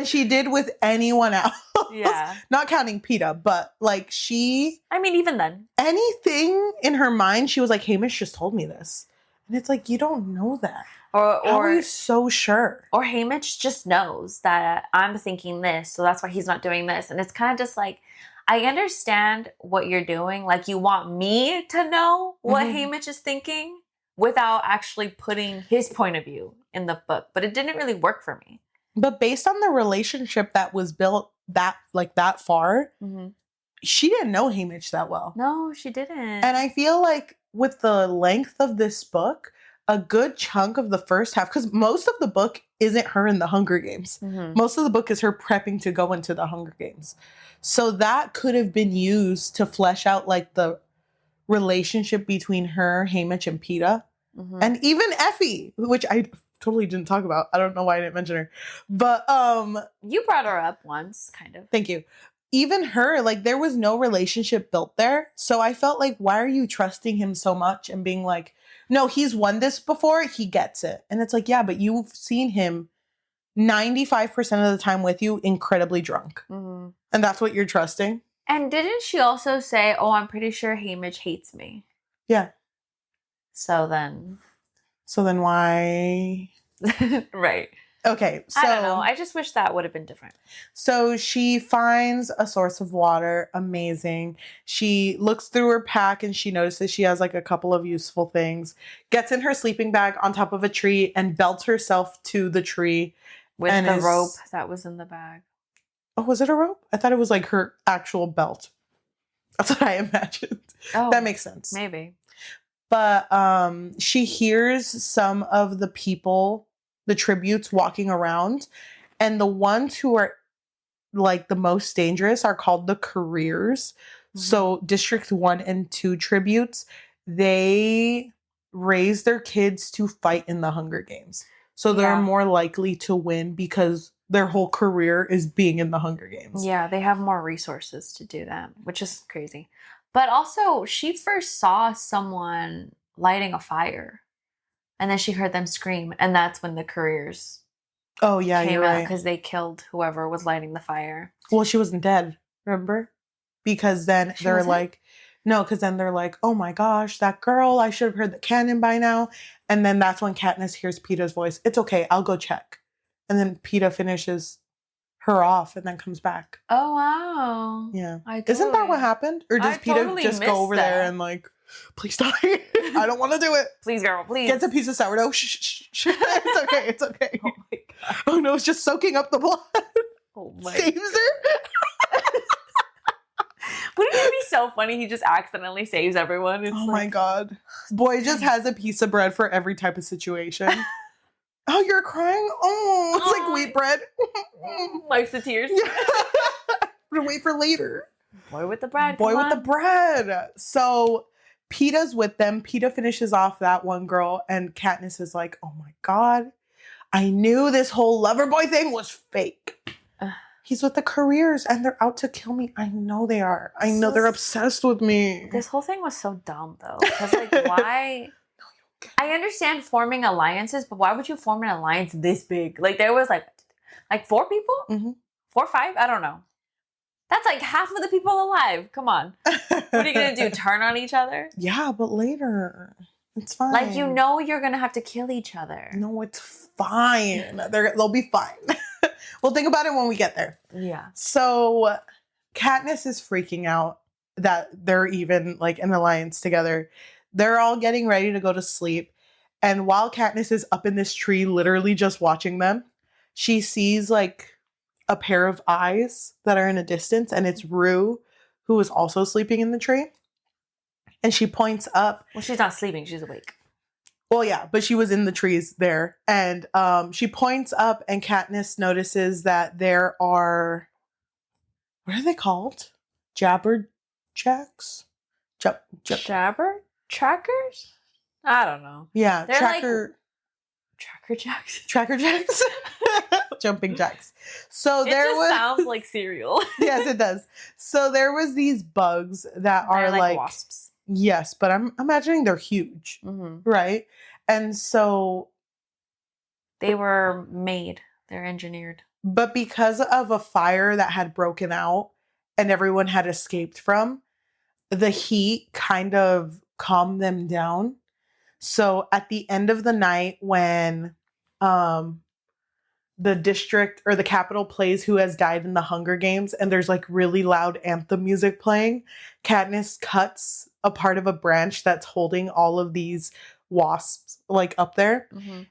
she did with anyone else? Yeah. Not counting Peeta, but like I mean, even then. Anything in her mind, she was like, Hamish just told me this. And it's like, you don't know that. How are you so sure? Or Hamish just knows that I'm thinking this, so that's why he's not doing this. And it's kind of just like, I understand what you're doing. Like, you want me to know what Hamish is thinking without actually putting his point of view in the book. But it didn't really work for me. But based on the relationship that was built that far, she didn't know Hamish that well. No, she didn't. And I feel like with the length of this book, a good chunk of the first half, because most of the book isn't her in the Hunger Games. Most of the book is her prepping to go into the Hunger Games. So that could have been used to flesh out like the relationship between her, Hamish, and Peeta. And even Effie, which I totally didn't talk about. I don't know why I didn't mention her. But you brought her up once, kind of. Thank you. Even her, like there was no relationship built there. So I felt like, why are you trusting him so much and being like, no, he's won this before, he gets it. And it's like, yeah, but you've seen him 95% of the time with you incredibly drunk. And that's what you're trusting. And didn't she also say, oh, I'm pretty sure Hamish hates me? Yeah. So then why? Right. Okay, so I don't know. I just wish that would have been different. So she finds a source of water. Amazing. She looks through her pack and she notices she has like a couple of useful things. Gets in her sleeping bag on top of a tree and belts herself to the tree. With the rope that was in the bag. Oh, was it a rope? I thought it was like her actual belt. That's what I imagined. Oh, that makes sense. Maybe. But she hears some of the people, the tributes walking around, and the ones who are like the most dangerous are called the careers. So District 1 and 2 tributes, they raise their kids to fight in the Hunger Games. So they're more likely to win because their whole career is being in the Hunger Games. Yeah, they have more resources to do that, which is crazy. But also, she first saw someone lighting a fire. And then she heard them scream. And that's when the careers came out. Because they killed whoever was lighting the fire. Well, she wasn't dead, remember? Because then they're like, oh my gosh, that girl, I should have heard the cannon by now. And then that's when Katniss hears Peeta's voice. It's okay, I'll go check. And then Peeta finishes her off and then comes back. Oh, wow. Yeah. Isn't that what happened? Or does Peeta just go over there and like, please die. I don't want to do it. Please, girl, please. Gets a piece of sourdough. Shh. It's okay. It's okay. Oh my God. Oh no, it's just soaking up the blood. Oh my. Saves her. Wouldn't it be so funny? He just accidentally saves everyone. It's my God. Boy just has a piece of bread for every type of situation. Oh, you're crying? Oh, it's like wheat bread. Wipes the tears. Yeah. I'm gonna wait for later. Boy with the bread. Boy with the bread. So Peeta's with them. Peeta finishes off that one girl, and Katniss is like, oh my God, I knew this whole lover boy thing was fake. He's with the careers and they're out to kill me. I know they are. I know they're obsessed with me. This whole thing was so dumb though. Because like, why? I understand forming alliances, but why would you form an alliance this big? Like there was like 4 people? 4 or 5? I don't know. That's like half of the people alive. Come on. What are you going to do? Turn on each other? Yeah, but later. It's fine. Like, you know you're going to have to kill each other. No, it's fine. They'll be fine. We'll think about it when we get there. Yeah. So Katniss is freaking out that they're even like an alliance together. They're all getting ready to go to sleep. And while Katniss is up in this tree, literally just watching them, she sees like a pair of eyes that are in a distance, and it's Rue, who is also sleeping in the tree. And she points up. Well, she's not sleeping, she's awake. Well, yeah, but she was in the trees there. And she points up, and Katniss notices that there are, what are they called? Jabberjacks? Jabber? Trackers? I don't know. Yeah, They're tracker jacks. Tracker jacks? Jumping jacks. So It there just sounds like cereal. Yes, it does. So there was these bugs that are like wasps. Yes, but I'm imagining they're huge, right? And so they were made. They're engineered. But because of a fire that had broken out and everyone had escaped from, the heat kind of calmed them down. So at the end of the night, when the district or the capital plays Who Has Died in the Hunger Games, and there's like really loud anthem music playing, Katniss cuts a part of a branch that's holding all of these wasps like up there,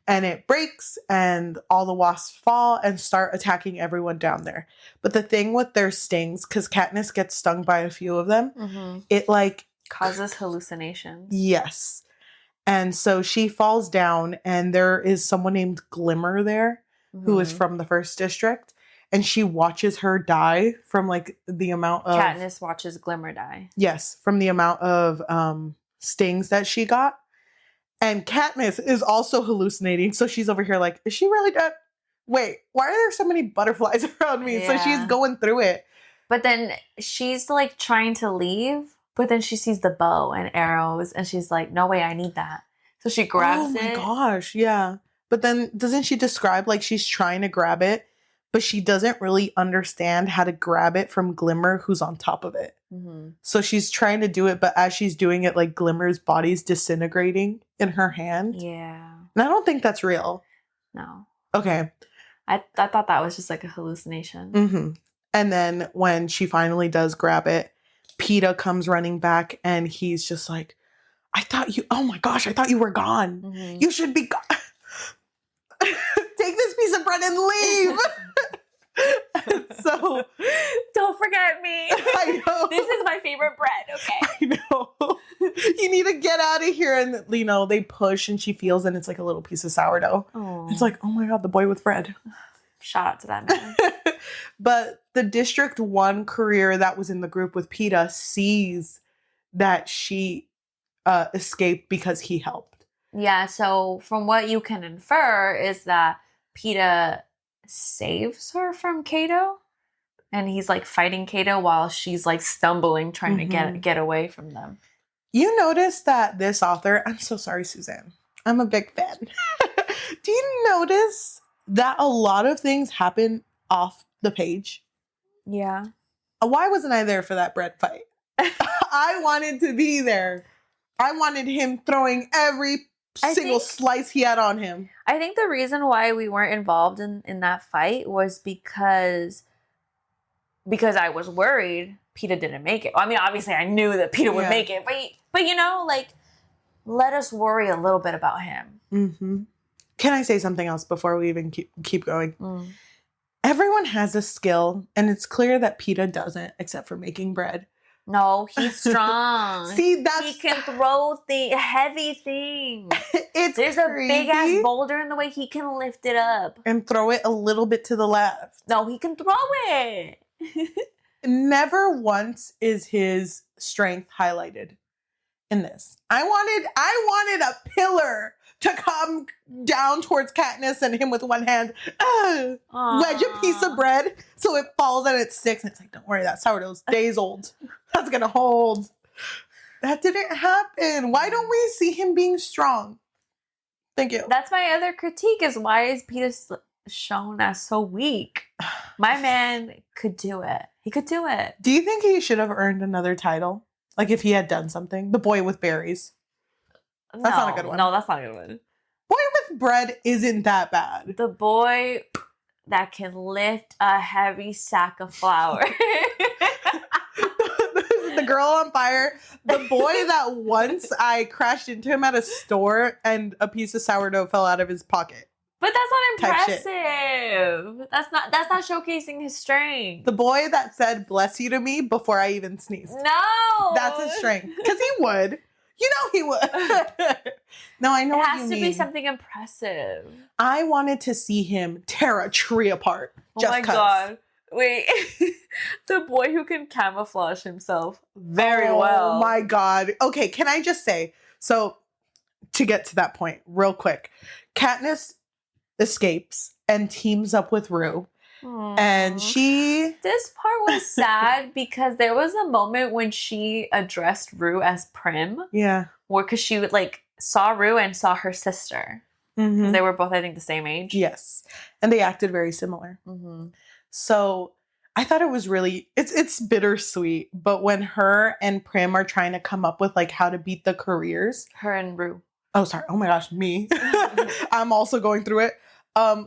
and it breaks, and all the wasps fall and start attacking everyone down there. But the thing with their stings, because Katniss gets stung by a few of them, it like causes hallucinations. Yes. And so she falls down, and there is someone named Glimmer there who is from the first district, and she watches her die from like the amount of Katniss watches Glimmer die. Yes, from the amount of stings that she got. And Katniss is also hallucinating, so she's over here like, is she really dead? Wait, why are there so many butterflies around me? Yeah. So she's going through it. But then she's like trying to leave, but then she sees the bow and arrows, and she's like, no way, I need that. So she grabs it. Oh my gosh, yeah. But then doesn't she describe like she's trying to grab it, but she doesn't really understand how to grab it from Glimmer, who's on top of it. So she's trying to do it, but as she's doing it, like Glimmer's body's disintegrating in her hand. Yeah. And I don't think that's real. No. Okay. I thought that was just like a hallucination. And then when she finally does grab it, Peeta comes running back, and he's just like, oh my gosh, I thought you were gone. You should be gone. Take this piece of bread and leave. So don't forget me. I know. This is my favorite bread, okay? I know. You need to get out of here. And, they push, and she feels, and it's like a little piece of sourdough. Oh. It's like, oh my God, the boy with bread. Shout out to that man. But the District 1 career that was in the group with Peeta sees that she escaped because he helped. Yeah, so from what you can infer is that Peeta saves her from Cato, and he's like fighting Cato while she's like stumbling, trying to get away from them. You notice that this author, I'm so sorry, Suzanne, I'm a big fan. Do you notice that a lot of things happen off the page? Yeah. Why wasn't I there for that bread fight? I wanted to be there. I wanted him throwing every single slice he had on him. I think the reason why we weren't involved in that fight was because I was worried Peeta didn't make it. I mean, obviously I knew that Peeta would make it, but let us worry a little bit about him. Can I say something else before we even keep going? Everyone has a skill, and it's clear that Peeta doesn't, except for making bread. No, he's strong. See, he can throw the heavy things. There's a big ass boulder in the way, he can lift it up and throw it a little bit to the left. No, he can throw it. Never once is his strength highlighted in this. I wanted a pillar to come down towards Katniss and him with one hand, wedge a piece of bread so it falls and it sticks. And it's like, don't worry, that sourdough's days old. That's gonna hold. That didn't happen. Why don't we see him being strong? Thank you. That's my other critique, is why is Peeta shown as so weak? My man could do it. He could do it. Do you think he should have earned another title? Like if he had done something? The Boy with Berries. That's not a good one. No, that's not a good one. Boy with Bread isn't that bad. The boy that can lift a heavy sack of flour. girl on fire. The boy that once I crashed into him at a store and a piece of sourdough fell out of his pocket. But that's not impressive. That's not showcasing his strength. The boy that said bless you to me before I even sneezed. No. That's his strength. Because he would. You know he would. No, I know what you mean. It has to be something impressive. I wanted to see him tear a tree apart. Oh my God. Wait. The boy who can camouflage himself very well. Oh my God. Okay, can I just say, so to get to that point real quick, Katniss escapes and teams up with Rue. Aww. And this part was sad because there was a moment when she addressed Rue as Prim. Yeah. Because she like saw Rue and saw her sister. Because they were both, I think, the same age. Yes. And they acted very similar. Mm-hmm. So I thought it was really, it's bittersweet. But when her and Prim are trying to come up with like how to beat the careers. Her and Rue. Oh, sorry. Oh my gosh, me. I'm also going through it.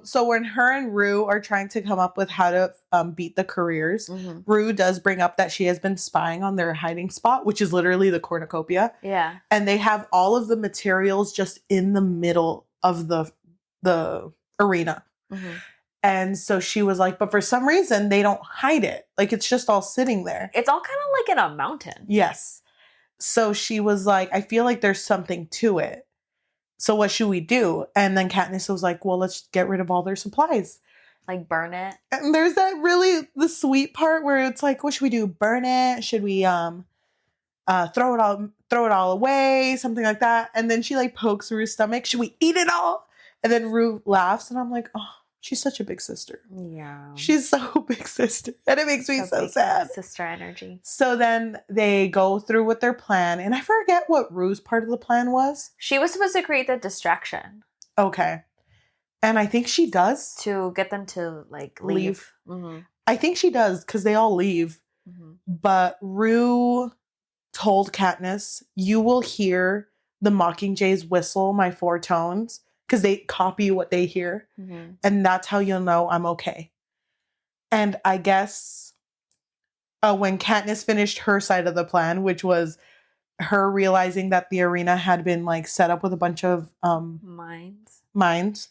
So when her and Rue are trying to come up with how to beat the careers, Rue does bring up that she has been spying on their hiding spot, which is literally the cornucopia. Yeah. And they have all of the materials just in the middle of the arena. Mm-hmm. And so she was like, but for some reason, they don't hide it. Like, it's just all sitting there. It's all kind of like in a mountain. Yes. So she was like, I feel like there's something to it. So what should we do? And then Katniss was like, well, let's get rid of all their supplies. Like burn it? And there's that really, the sweet part where it's like, what should we do? Burn it? Should we throw it all away? Something like that. And then she like pokes Rue's stomach. Should we eat it all? And then Rue laughs. And I'm like, oh, she's such a big sister. Yeah. She's so big sister. And it makes me so sad. Sister energy. So then they go through with their plan. And I forget what Rue's part of the plan was. She was supposed to create the distraction. Okay. And I think she does. To get them to like leave. Mm-hmm. I think she does because they all leave. Mm-hmm. But Rue told Katniss, you will hear the Mockingjays whistle my 4 tones. Because they copy what they hear. Mm-hmm. And that's how you'll know I'm okay. And I guess when Katniss finished her side of the plan, which was her realizing that the arena had been like set up with a bunch of mines,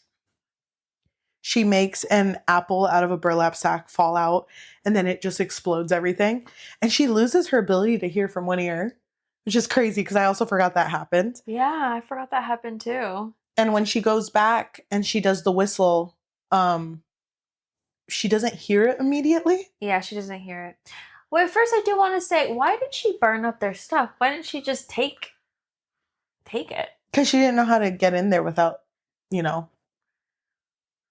she makes an apple out of a burlap sack fall out. And then it just explodes everything. And she loses her ability to hear from one ear. Which is crazy because I also forgot that happened. Yeah, I forgot that happened too. And when she goes back and she does the whistle, she doesn't hear it immediately. Yeah, she doesn't hear it. Well, first I do want to say, why did she burn up their stuff? Why didn't she just take it? Because she didn't know how to get in there without,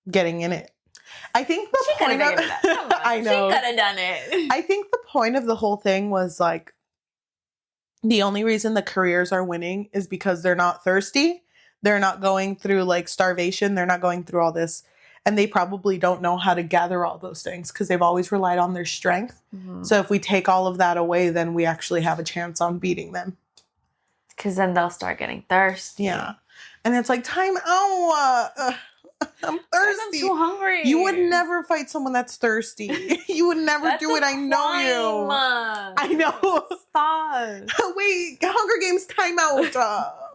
getting in it. I think the point of I know. She could have done it. I think the point of the whole thing was like, the only reason the careers are winning is because they're not thirsty. They're not going through like starvation. They're not going through all this. And they probably don't know how to gather all those things because they've always relied on their strength. Mm-hmm. So if we take all of that away, then we actually have a chance on beating them. Because then they'll start getting thirsty. Yeah. And it's like, time out. I'm thirsty. I'm too hungry. You would never fight someone that's thirsty. You would never do it. I know you. I know. Stop. Wait, Hunger Games timeout.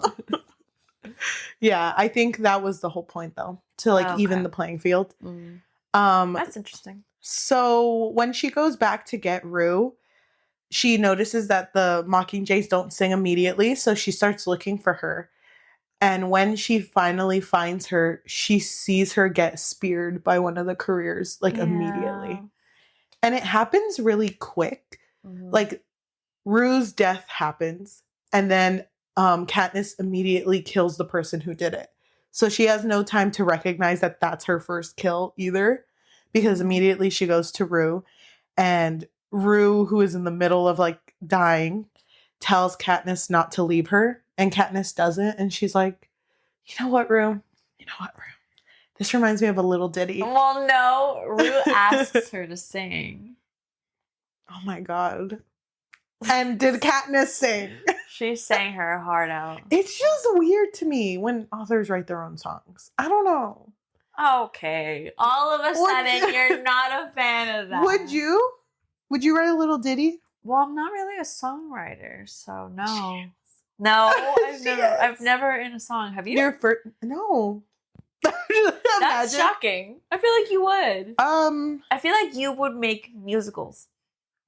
Yeah, I think that was the whole point, though, to like even the playing field. Mm. That's interesting. So when she goes back to get Rue, she notices that the Mockingjays don't sing immediately, so she starts looking for her. And when she finally finds her, she sees her get speared by one of the careers, like immediately. And it happens really quick. Mm-hmm. Like Rue's death happens, and then Katniss immediately kills the person who did it. So she has no time to recognize that that's her first kill either, because immediately she goes to Rue, and Rue, who is in the middle of like dying, tells Katniss not to leave her, and Katniss doesn't, and she's like, you know what, Rue? This reminds me of a little ditty. Well, no, Rue asks her to sing. Oh my God. And did Katniss sing? She sang her heart out. It's just weird to me when authors write their own songs. I don't know. Okay. All of a sudden, you're not a fan of that. Would you? Would you write a little ditty? Well, I'm not really a songwriter, so no. No, I've never in a song. Have you? Your first? No. That's shocking. I feel like you would. I feel like you would make musicals.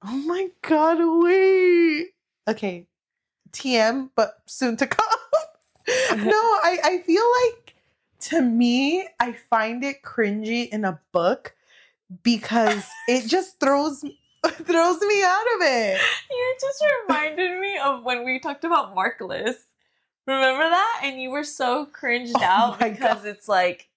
Oh my god, wait. Okay. TM, but soon to come. No, I feel like, to me, I find it cringy in a book because it just throws me out of it. You just reminded me of when we talked about Markless. Remember that? And you were so cringed out because it's like,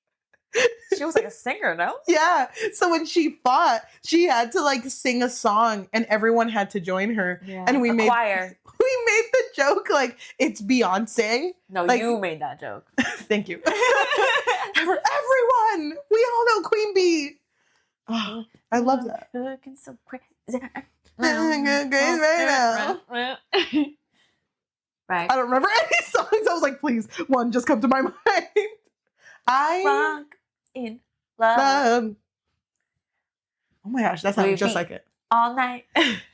she was like a singer, no? Yeah. So when she fought, she had to like sing a song and everyone had to join her. Yeah. And we made choir. We made the joke like it's Beyonce. No, like, you made that joke. Thank you. Everyone, we all know Queen Bee. Oh, I love that. Looking so crazy. Right. I don't remember any songs. I was like, please, one just come to my mind. Rock in love. Oh my gosh, that sounds just like it. All night.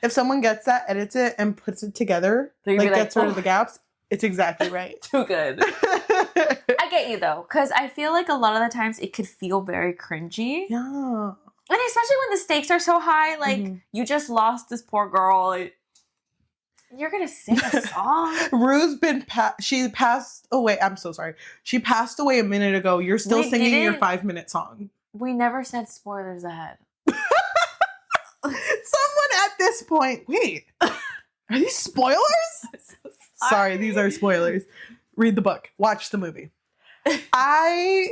If someone gets that, edits it, and puts it together, like gets rid of the gaps, it's exactly right. Too good. I get you though, because I feel like a lot of the times it could feel very cringy. Yeah. And especially when the stakes are so high, like you just lost this poor girl. You're gonna sing a song. Rue's been she passed away. I'm so sorry. She passed away a minute ago. You're still singing your 5-minute song. We never said spoilers ahead. Someone at this point. Wait, are these spoilers? So sorry, these are spoilers. Read the book. Watch the movie. I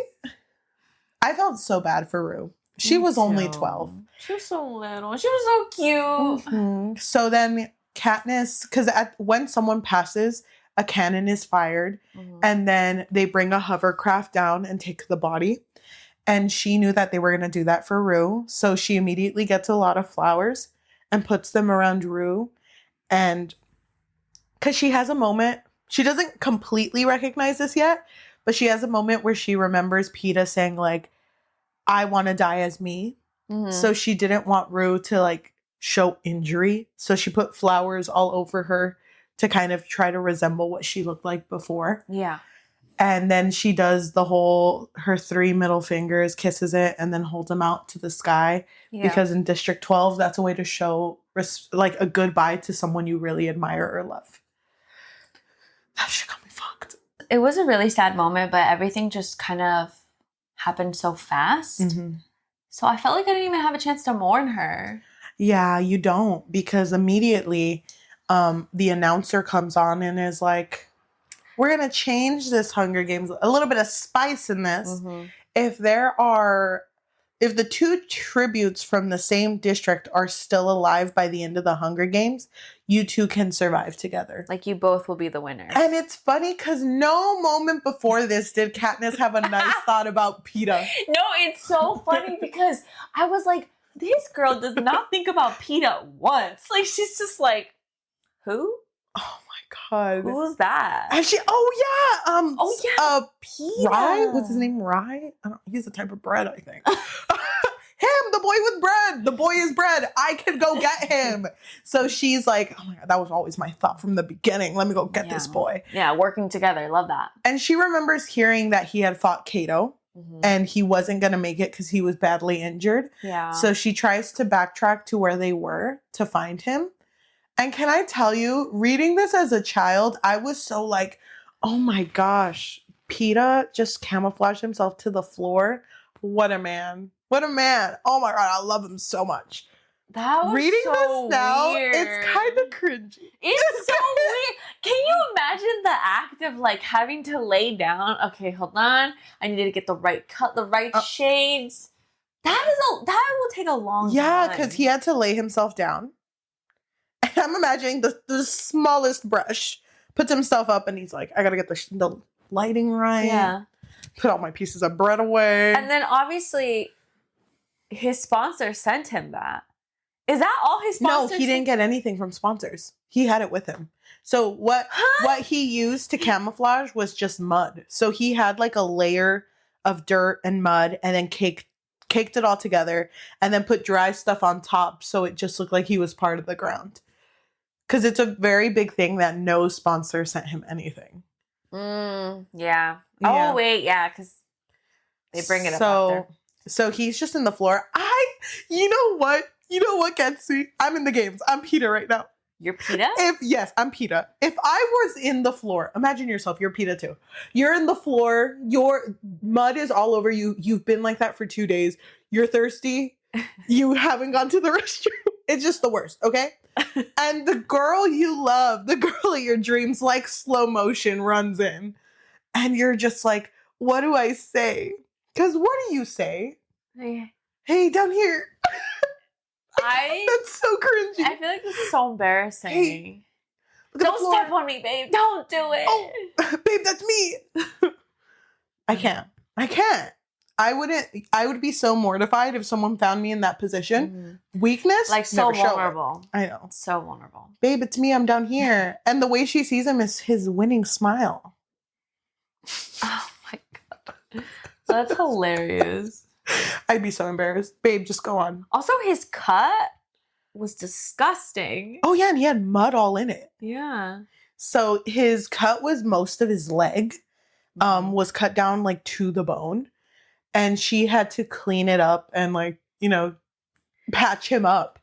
felt so bad for Rue. She was only 12. She was so little. She was so cute. Mm-hmm. So then Katniss, because when someone passes, a cannon is fired, and then they bring a hovercraft down and take the body. And she knew that they were going to do that for Rue. So she immediately gets a lot of flowers and puts them around Rue. And because she has a moment, she doesn't completely recognize this yet, but she has a moment where she remembers Peeta saying, like, I want to die as me. So she didn't want Rue to, like, show injury. So she put flowers all over her to kind of try to resemble what she looked like before. Yeah. And then she does her 3 middle fingers, kisses it, and then holds them out to the sky. Yeah. Because in District 12, that's a way to show like a goodbye to someone you really admire or love. That shit got me fucked. It was a really sad moment, but everything just kind of happened so fast. So I felt like I didn't even have a chance to mourn her. Yeah, you don't. Because immediately the announcer comes on and is like, we're going to change this Hunger Games, a little bit of spice in this. If the 2 tributes from the same district are still alive by the end of the Hunger Games, you 2 can survive together. Like, you both will be the winners. And it's funny because no moment before this did Katniss have a nice thought about Peeta. No, it's so funny because I was like, this girl does not think about Peeta once. Like, she's just like, who? Oh my god. Who's that? And she Peeta. Rye? What's his name? Rye? He's a type of bread, I think. Him, the boy with bread. The boy is bread. I can go get him. So she's like, oh my god, that was always my thought from the beginning. Let me go get this boy. Yeah, working together. Love that. And she remembers hearing that he had fought Cato. And he wasn't going to make it because he was badly injured. Yeah. So she tries to backtrack to where they were to find him. And can I tell you, reading this as a child, I was so like, oh my gosh, Peeta just camouflaged himself to the floor. What a man. What a man. Oh my god, I love him so much. That was reading so this now, weird. It's kind of cringy. It's so weird. Can you imagine the act of like having to lay down? Okay, hold on. I need to get the right cut, the right shades. That will take a long time. Yeah, because he had to lay himself down. And I'm imagining the smallest brush. Puts himself up and he's like, I gotta get the lighting right. Yeah. Put all my pieces of bread away. And then obviously his sponsor sent him that. Is that all his sponsors? No, he didn't get anything from sponsors. He had it with him. So what he used to camouflage was just mud. So he had like a layer of dirt and mud and then caked it all together and then put dry stuff on top so it just looked like he was part of the ground. Because it's a very big thing that no sponsor sent him anything. Yeah. Oh, wait. Yeah, because they bring it up after. So he's just in the floor. You know what? You know what gets me? I'm in the games. I'm Peeta right now. You're Peeta? Yes, I'm Peeta. If I was in the floor, imagine yourself, you're Peeta too. You're in the floor, your mud is all over you. You've been like that for 2 days. You're thirsty. You haven't gone to the restroom. It's just the worst, okay? And the girl you love, the girl of your dreams, like slow motion runs in. And you're just like, what do I say? Because what do you say? Hey, down here. That's so cringy. I feel like this is so embarrassing. Hey, don't step on me, babe. Don't do it. Oh, babe, that's me. I can't. I would be so mortified if someone found me in that position. Weakness? Like so vulnerable. I know. So vulnerable. Babe, it's me. I'm down here. And the way she sees him is his winning smile. Oh my God. That's hilarious. I'd be so embarrassed. Babe, just go on. Also, his cut was disgusting. Oh, yeah, and he had mud all in it. Yeah. So his cut was most of his leg, was cut down like to the bone. And she had to clean it up and like, patch him up.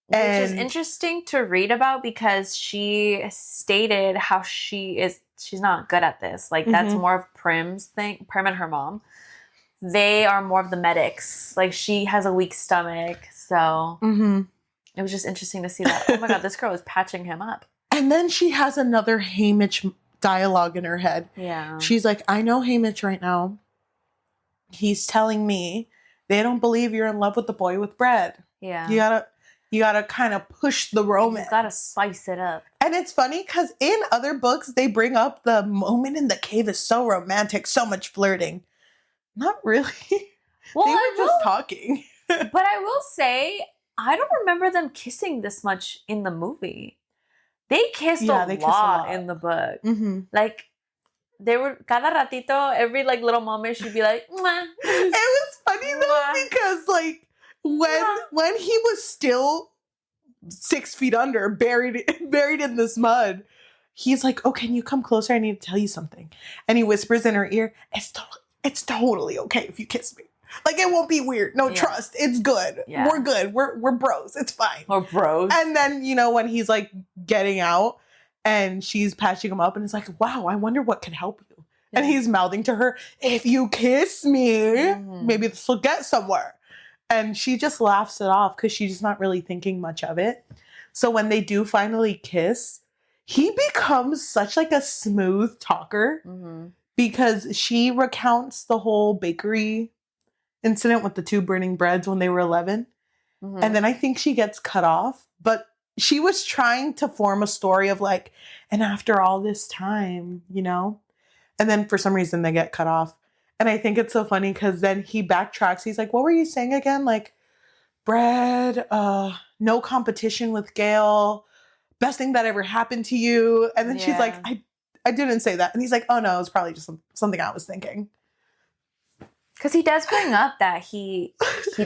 Which is interesting to read about because she stated how she's not good at this. Like that's more of Prim's thing. Prim and her mom. They are more of the medics. Like she has a weak stomach. So it was just interesting to see that. Oh my God, this girl is patching him up. And then she has another Haymitch dialogue in her head. Yeah. She's like, I know Haymitch right now. He's telling me they don't believe you're in love with the boy with bread. Yeah. You gotta kind of push the romance. You gotta spice it up. And it's funny because in other books, they bring up the moment in the cave is so romantic, so much flirting. Not really. Well, they were just talking. But I will say, I don't remember them kissing this much in the movie. They kissed a lot in the book. Like, they were, cada ratito, every like little moment, she'd be like, mwah. It was funny though, because like, when he was still 6 feet under, buried in this mud, he's like, oh, can you come closer? I need to tell you something. And he whispers in her ear, it's totally okay if you kiss me. Like, it won't be weird. No, trust. It's good. Yeah. We're good. We're bros. It's fine. We're bros. And then, when he's like getting out and she's patching him up and it's like, wow, I wonder what can help you. Yeah. And he's mouthing to her, if you kiss me, maybe this will get somewhere. And she just laughs it off because she's not really thinking much of it. So when they do finally kiss, he becomes such like a smooth talker because she recounts the whole bakery incident with the 2 burning breads when they were 11. And then I think she gets cut off. But she was trying to form a story of like, and after all this time, And then for some reason they get cut off. And I think it's so funny because then he backtracks. He's like, what were you saying again? Like, bread, no competition with Gail, best thing that ever happened to you. And then she's like, I didn't say that. And he's like, oh no, it was probably just something I was thinking. Because he does bring up that he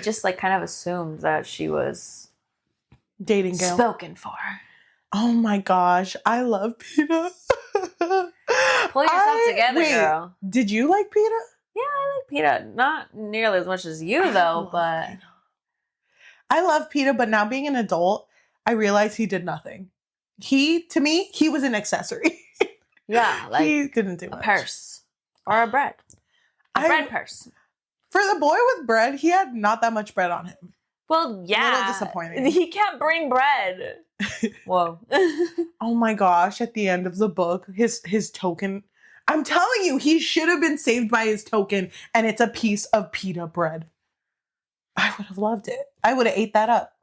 just like kind of assumed that she was dating Gail. Spoken for. Oh my gosh, I love Peeta. Pull yourself together, girl. Did you like Peeta? Yeah, I like Peeta. Not nearly as much as you, though, but... Peeta. I love Peeta, but now being an adult, I realize he did nothing. To me, he was an accessory. Yeah, like... He didn't do much. A purse. Or a bread. A bread purse. For the boy with bread, he had not that much bread on him. Well, yeah. A little disappointing. He can't bring bread. Whoa. Oh my gosh, at the end of the book, his token... I'm telling you, he should have been saved by his token, and it's a piece of pita bread. I would have loved it. I would have ate that up.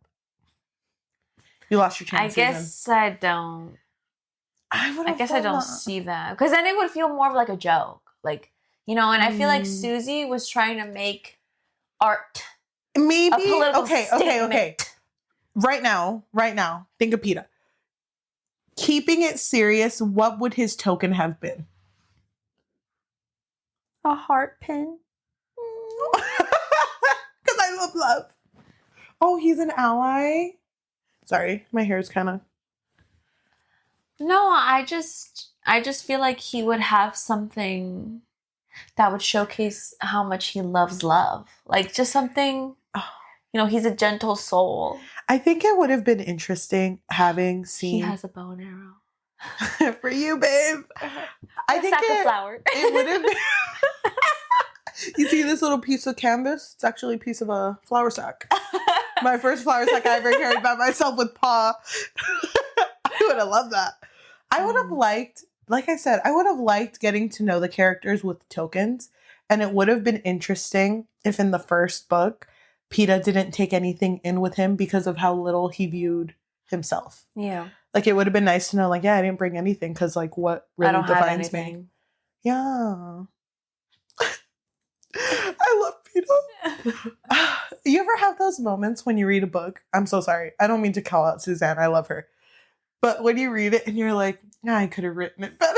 You lost your chance. I guess I don't. I guess I don't see that. Because then it would feel more of like a joke. Like, and I feel like Susie was trying to make art. Maybe. A political statement. Okay. Right now, think of Peeta. Keeping it serious, what would his token have been? A heart pin. Because I love love. Oh, he's an ally. Sorry, my hair is kind of... No, I just feel like he would have something that would showcase how much he loves love. Like just something, he's a gentle soul. I think it would have been interesting having seen. He has a bow and arrow. For you, babe. I think a flower. It would have been. You see this little piece of canvas? It's actually a piece of a flour sack. My first flour sack I ever carried by myself with Pa. I would have loved that. I would have liked, like I said, I would have liked getting to know the characters with tokens. And it would have been interesting if in the first book, Peeta didn't take anything in with him because of how little he viewed himself. Yeah. Like, it would have been nice to know, like, yeah, I didn't bring anything because, like, what really defines me? Yeah. I love Peeta. You ever have those moments when you read a book? I'm so sorry. I don't mean to call out Suzanne. I love her. But when you read it and you're like, nah, I could have written it better.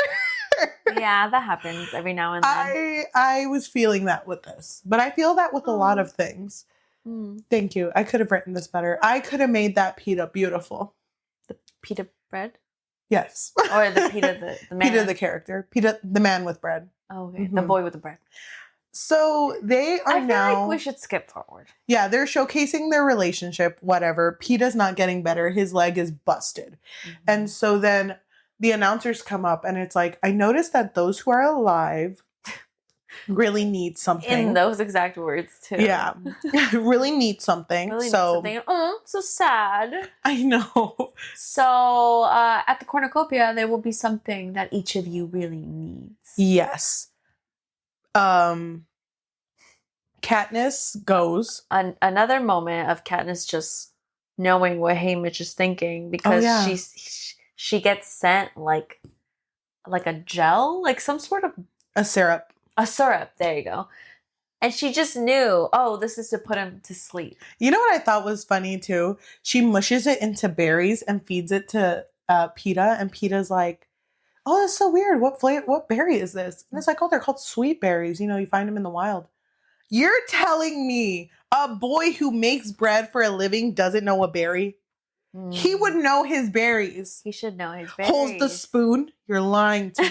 Yeah, that happens every now and then. I was feeling that with this. But I feel that with a lot of things. Thank you. I could have written this better. I could have made that Peeta beautiful. The Peeta bread? Yes. Or the Peeta, the man? Peeta the character. Peeta the man with bread. Oh, okay. The boy with the bread. So they are now... I feel like we should skip forward. Yeah, they're showcasing their relationship, whatever. Peeta's not getting better. His leg is busted. And so then the announcers come up and it's like, I noticed that those who are alive really need something. In those exact words, too. Yeah. Really need something. Really need something. Oh, so sad. I know. So at the cornucopia, there will be something that each of you really needs. Yes. Katniss goes. Another moment of Katniss just knowing what Haymitch is thinking because she gets sent like a gel, like some sort of a syrup. A syrup, there you go. And she just knew, this is to put him to sleep. You know what I thought was funny too? She mushes it into berries and feeds it to Peeta, and Peeta's like, oh, that's so weird. What berry is this? And it's like, they're called sweet berries. You find them in the wild. You're telling me a boy who makes bread for a living doesn't know a berry? He would know his berries. He should know his berries. Holds the spoon. You're lying to me.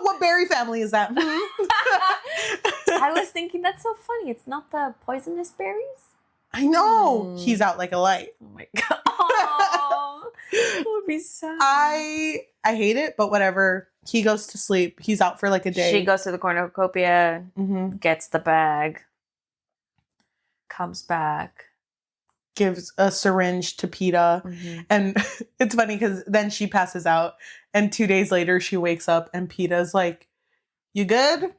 What berry family is that? I was thinking, that's so funny. It's not the poisonous berries? I know. He's out like a light. Oh my God. Oh, that would be sad. I hate it, but whatever. He goes to sleep. He's out for like a day. She goes to the cornucopia, gets the bag, comes back. Gives a syringe to Peeta. And it's funny because then she passes out. And 2 days later, she wakes up and Peeta's like, you good?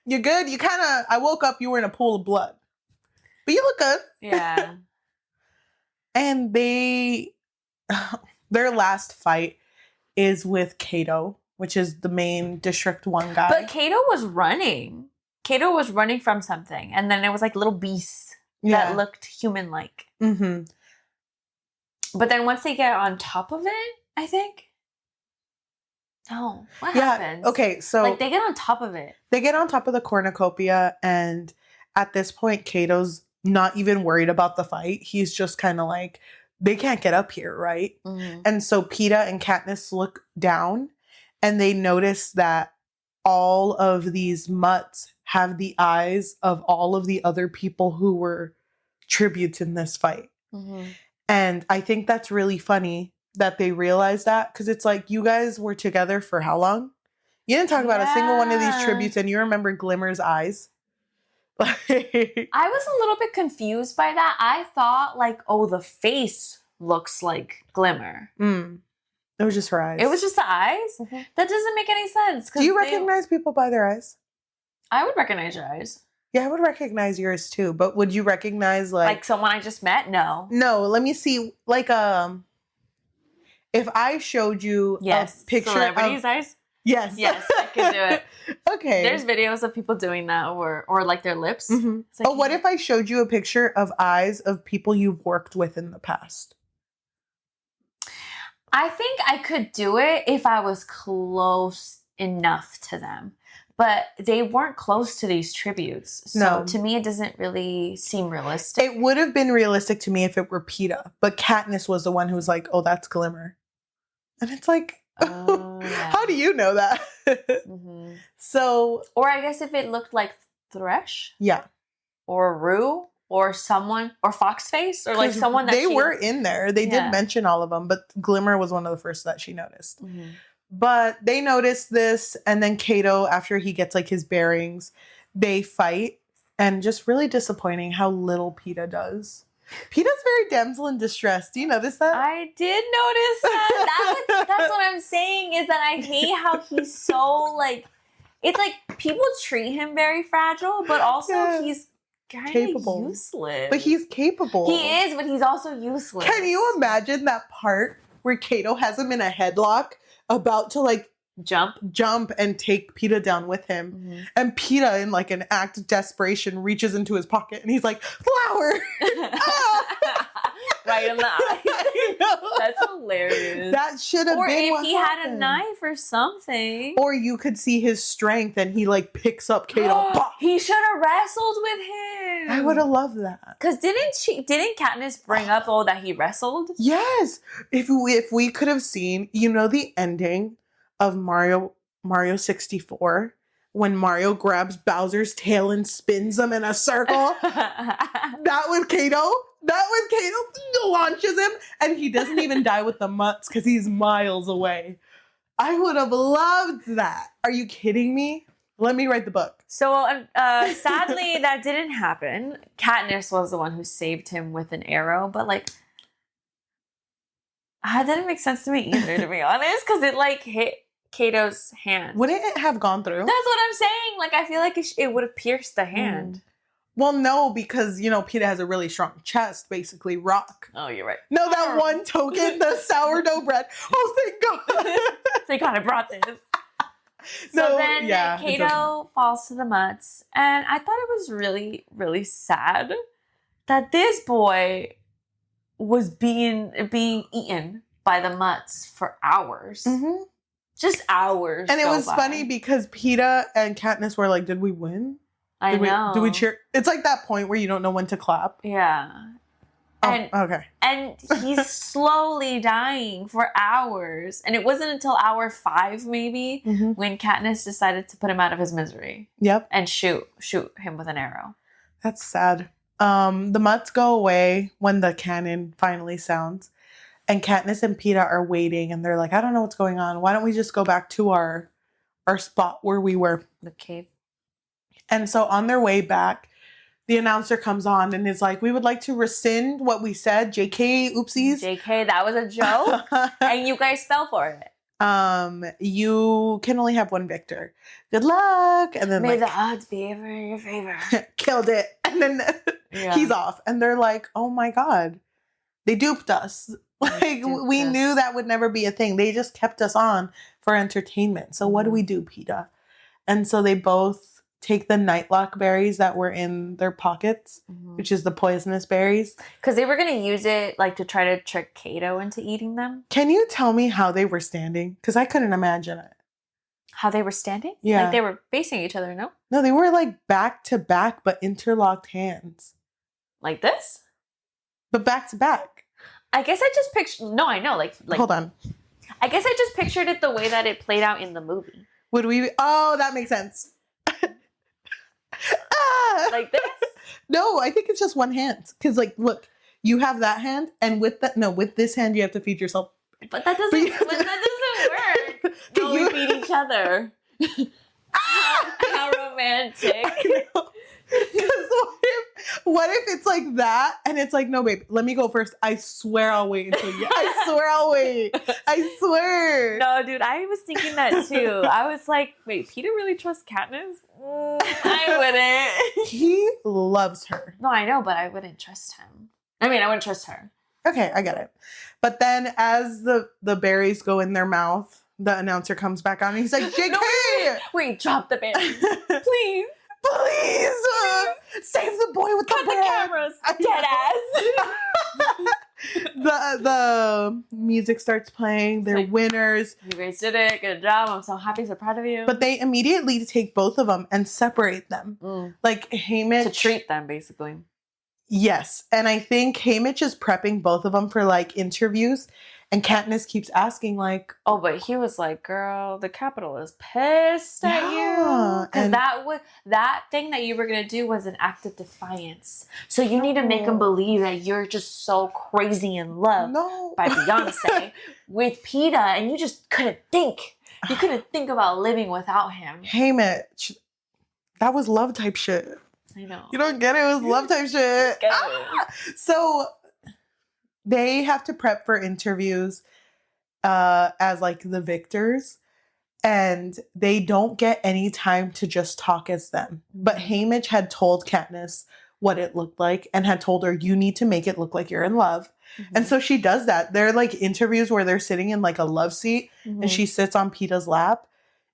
You good? I woke up, you were in a pool of blood. But you look good. Yeah. And their last fight is with Cato, which is the main District 1 guy. But Cato was running. Cato was running from something. And then it was like little beasts that looked human-like. But then once they get on top of it, I think... No. What happens? Okay, so... Like, they get on top of it. They get on top of the cornucopia, and at this point, Cato's not even worried about the fight. He's just kind of like, they can't get up here, right? And so Peeta and Katniss look down, and they notice that all of these mutts have the eyes of all of the other people who were tributes in this fight. And I think that's really funny that they realize that, because it's like, you guys were together for how long? You didn't talk about a single one of these tributes, and you remember Glimmer's eyes. I was a little bit confused by that. I thought like, the face looks like Glimmer. It was just her eyes. It was just the eyes? That doesn't make any sense. Do you recognize people by their eyes? I would recognize your eyes. Yeah, I would recognize yours too. But would you recognize like someone I just met? No. No, let me see. Like if I showed you a picture celebrities' eyes? Yes. Yes, I can do it. Okay. There's videos of people doing that or like their lips. Like, what if I showed you a picture of eyes of people you've worked with in the past? I think I could do it if I was close enough to them. But they weren't close to these tributes. So to me, it doesn't really seem realistic. It would have been realistic to me if it were Peeta. But Katniss was the one who was like, oh, that's Glimmer. And it's like, yeah. How do you know that? So. Or I guess if it looked like Thresh. Yeah. Or Rue. Or someone. Or Foxface. Or like someone that they were in there. They did mention all of them. But Glimmer was one of the first that she noticed. But they noticed this. And then Cato, after he gets like his bearings, they fight. And just really disappointing how little Peeta does. Peeta's very damsel in distress. Do you notice that? I did notice that. That's what I'm saying, is that I hate how he's so, like, it's like people treat him very fragile, but also he's kind of useless. But he's capable. He is, but he's also useless. Can you imagine that part where Cato has him in a headlock about to, like, jump and take Peeta down with him, and Peeta, in like an act of desperation, reaches into his pocket and he's like, flower. Right in the eye. That's hilarious. That should have been what happened. Or if he had a knife or something. Or you could see his strength and he like picks up Cato. He should have wrestled with him. I would have loved that. Because didn't Katniss bring up that he wrestled? Yes. If we could have seen, the ending of Mario 64, when Mario grabs Bowser's tail and spins him in a circle. that with Cato launches him, and he doesn't even die with the mutts because he's miles away. I would have loved that. Are you kidding me? Let me write the book. So sadly, that didn't happen. Katniss was the one who saved him with an arrow, but like, that didn't make sense to me either, to be honest, because it like hit Cato's hand. Wouldn't it have gone through? That's what I'm saying. Like, I feel like it would have pierced the hand. Well, no, because, Peeta has a really strong chest, basically rock. Oh, you're right. No, that one token, the sourdough bread. Oh, thank God. Thank God I brought this. So then Cato falls to the mutts, and I thought it was really, really sad that this boy was being eaten by the mutts for hours. Just hours. And it was funny because Peeta and Katniss were like, did we win? I know. Did we cheer? It's like that point where you don't know when to clap. Yeah. Okay. And he's slowly dying for hours. And it wasn't until hour 5, maybe, when Katniss decided to put him out of his misery. Yep. And shoot him with an arrow. That's sad. The mutts go away when the cannon finally sounds. And Katniss and Peeta are waiting, and they're like, I don't know what's going on. Why don't we just go back to our spot where we were? The cave. And so on their way back, the announcer comes on and is like, we would like to rescind what we said. JK, oopsies. JK, that was a joke. And you guys fell for it. You can only have one victor. Good luck. And then may the odds be ever in your favor. Killed it. And then he's off. And they're like, oh my God. They duped us. Like, we knew that would never be a thing. They just kept us on for entertainment. So what do we do, Peeta? And so they both take the nightlock berries that were in their pockets, which is the poisonous berries. Because they were going to use it like to try to trick Cato into eating them. Can you tell me how they were standing? Because I couldn't imagine it. How they were standing? Yeah. Like they were facing each other, no? No, they were like back to back, but interlocked hands. Like this? But back to back. I guess I just pictured... No, I know. Like, hold on. I guess I just pictured it the way that it played out in the movie. Would we... Oh, that makes sense. Like this? No, I think it's just one hand. Because, like, look, you have that hand, and with this hand, you have to feed yourself. But that doesn't work. No, we feed each other. How romantic. What if it's like that and it's like, no, babe, let me go first. I swear I'll wait until you. I swear I'll wait. I swear. No, dude, I was thinking that too. I was like, wait, Peeta really trusts Katniss? I wouldn't. He loves her. No, I know, but I wouldn't trust him. I mean, I wouldn't trust her. Okay, I get it. But then as the berries go in their mouth, the announcer comes back on and he's like, JK! No, wait, drop the berries. Please. Please! Save the boy with Cut the bread! The cameras! Dead ass! The music starts playing. They're like, winners. You guys did it. Good job. I'm so happy. So proud of you. But they immediately take both of them and separate them. Like Haymitch... To treat them, basically. Yes. And I think Haymitch is prepping both of them for like interviews. And Katniss keeps asking, like, oh, but he was like, girl, the Capitol is pissed at you. Because that thing that you were going to do was an act of defiance. So you need to make them believe that you're just so crazy in love by Beyonce with Peeta, and you just couldn't think. You couldn't think about living without him. Hey, Mitch, that was love type shit. I know. You don't get it? It was love type shit. So they have to prep for interviews as like the victors, and they don't get any time to just talk as them. But Haymitch had told Katniss what it looked like and had told her, you need to make it look like you're in love. And so she does that. They're like interviews where they're sitting in like a love seat and she sits on Peeta's lap.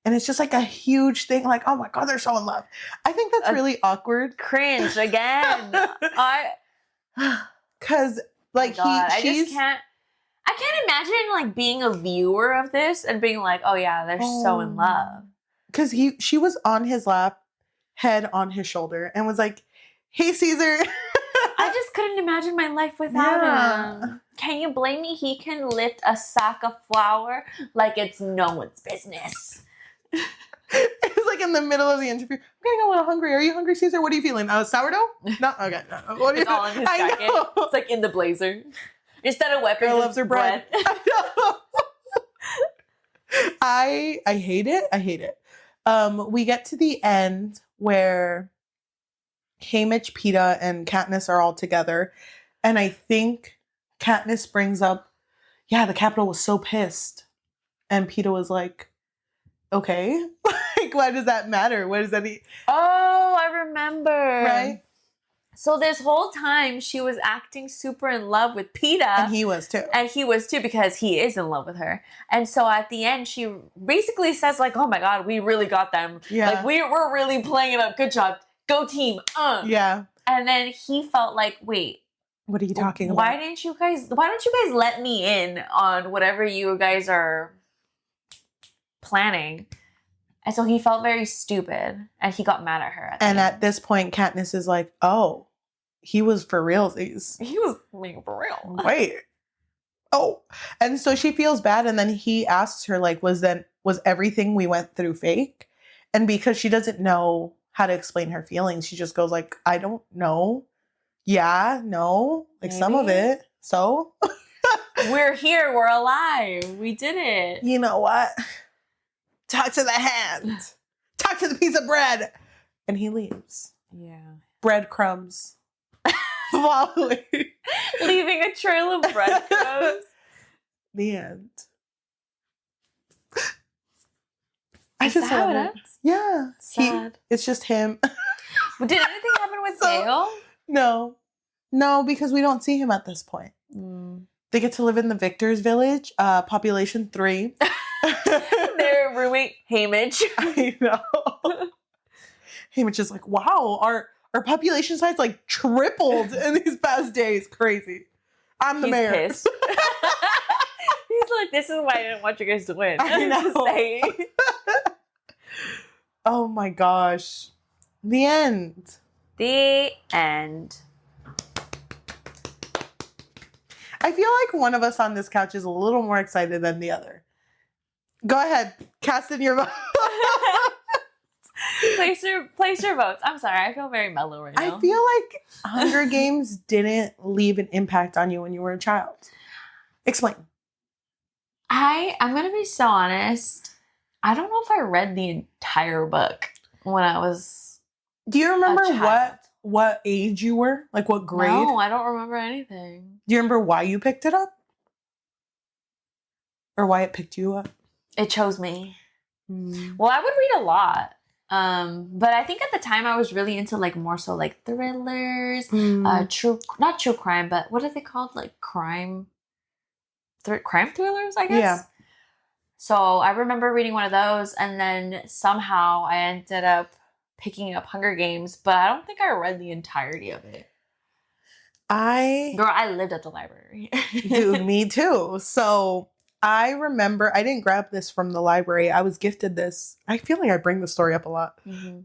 And it's just like a huge thing. Like, oh my God, they're so in love. I think that's really awkward. Cringe again. Because like I can't imagine like being a viewer of this and being like, oh yeah, they're so in love. Because she was on his lap, head on his shoulder, and was like, hey, Caesar. I just couldn't imagine my life without him. Can you blame me? He can lift a sack of flour like it's no one's business. It's like in the middle of the interview. I'm getting a little hungry. Are you hungry, Caesar? What are you feeling? Sourdough? No? Okay. No. What are it's all in his jacket. It's like in the blazer. Instead of weapons, girl loves her bread. I hate it. I hate it. We get to the end where Haymitch, Peeta, and Katniss are all together. And I think Katniss brings up, yeah, the Capitol was so pissed. And Peeta was like, okay. Like, why does that matter? What does that mean? Oh, I remember. Right? So this whole time, she was acting super in love with Peeta. And he was too. And he was too, because he is in love with her. And so at the end, she basically says like, oh my God, we really got them. Yeah. Like, we're really playing it up. Good job. Go team. Yeah. And then he felt like, wait. What are you talking about? Why don't you guys let me in on whatever you guys are planning? And so he felt very stupid, and he got mad at her. At this point, Katniss is like, oh, he was for realsies. He was being for real. Wait. Oh. And so she feels bad, and then he asks her, like, was everything we went through fake? And because she doesn't know how to explain her feelings, she just goes like, I don't know. Yeah, no. Like, maybe. Some of it. So? We're here. We're alive. We did it. You know what? Talk to the hand. Talk to the piece of bread. And he leaves. Yeah. Breadcrumbs. Following. Leaving a trail of breadcrumbs. The end. Is that how it ends? Yeah. Sad. It's just him. Did anything happen with Dale? No, because we don't see him at this point. They get to live in the Victor's Village, population 3. Their roommate, Haymitch. I know. Haymitch is like, wow, our population size like tripled in these past days. Crazy. I'm the mayor. Pissed. He's like, this is why I didn't want you guys to win. I know. Just saying. Oh my gosh. The end. The end. I feel like one of us on this couch is a little more excited than the other. Go ahead. Cast in your vote. Place your votes. I'm sorry. I feel very mellow right now. I feel like Hunger Games didn't leave an impact on you when you were a child. Explain. I'm going to be so honest. I don't know if I read the entire book when I was Do you remember what age you were? Like what grade? No, I don't remember anything. Do you remember why you picked it up? Or why it picked you up? It chose me. Well, I would read a lot. But I think at the time I was really into like more so like thrillers, not true crime, but what are they called? Like crime thrillers, I guess. Yeah. So I remember reading one of those, and then somehow I ended up picking up Hunger Games, but I don't think I read the entirety of it. I lived at the library. Dude, me too. So I remember, I didn't grab this from the library. I was gifted this. I feel like I bring the story up a lot.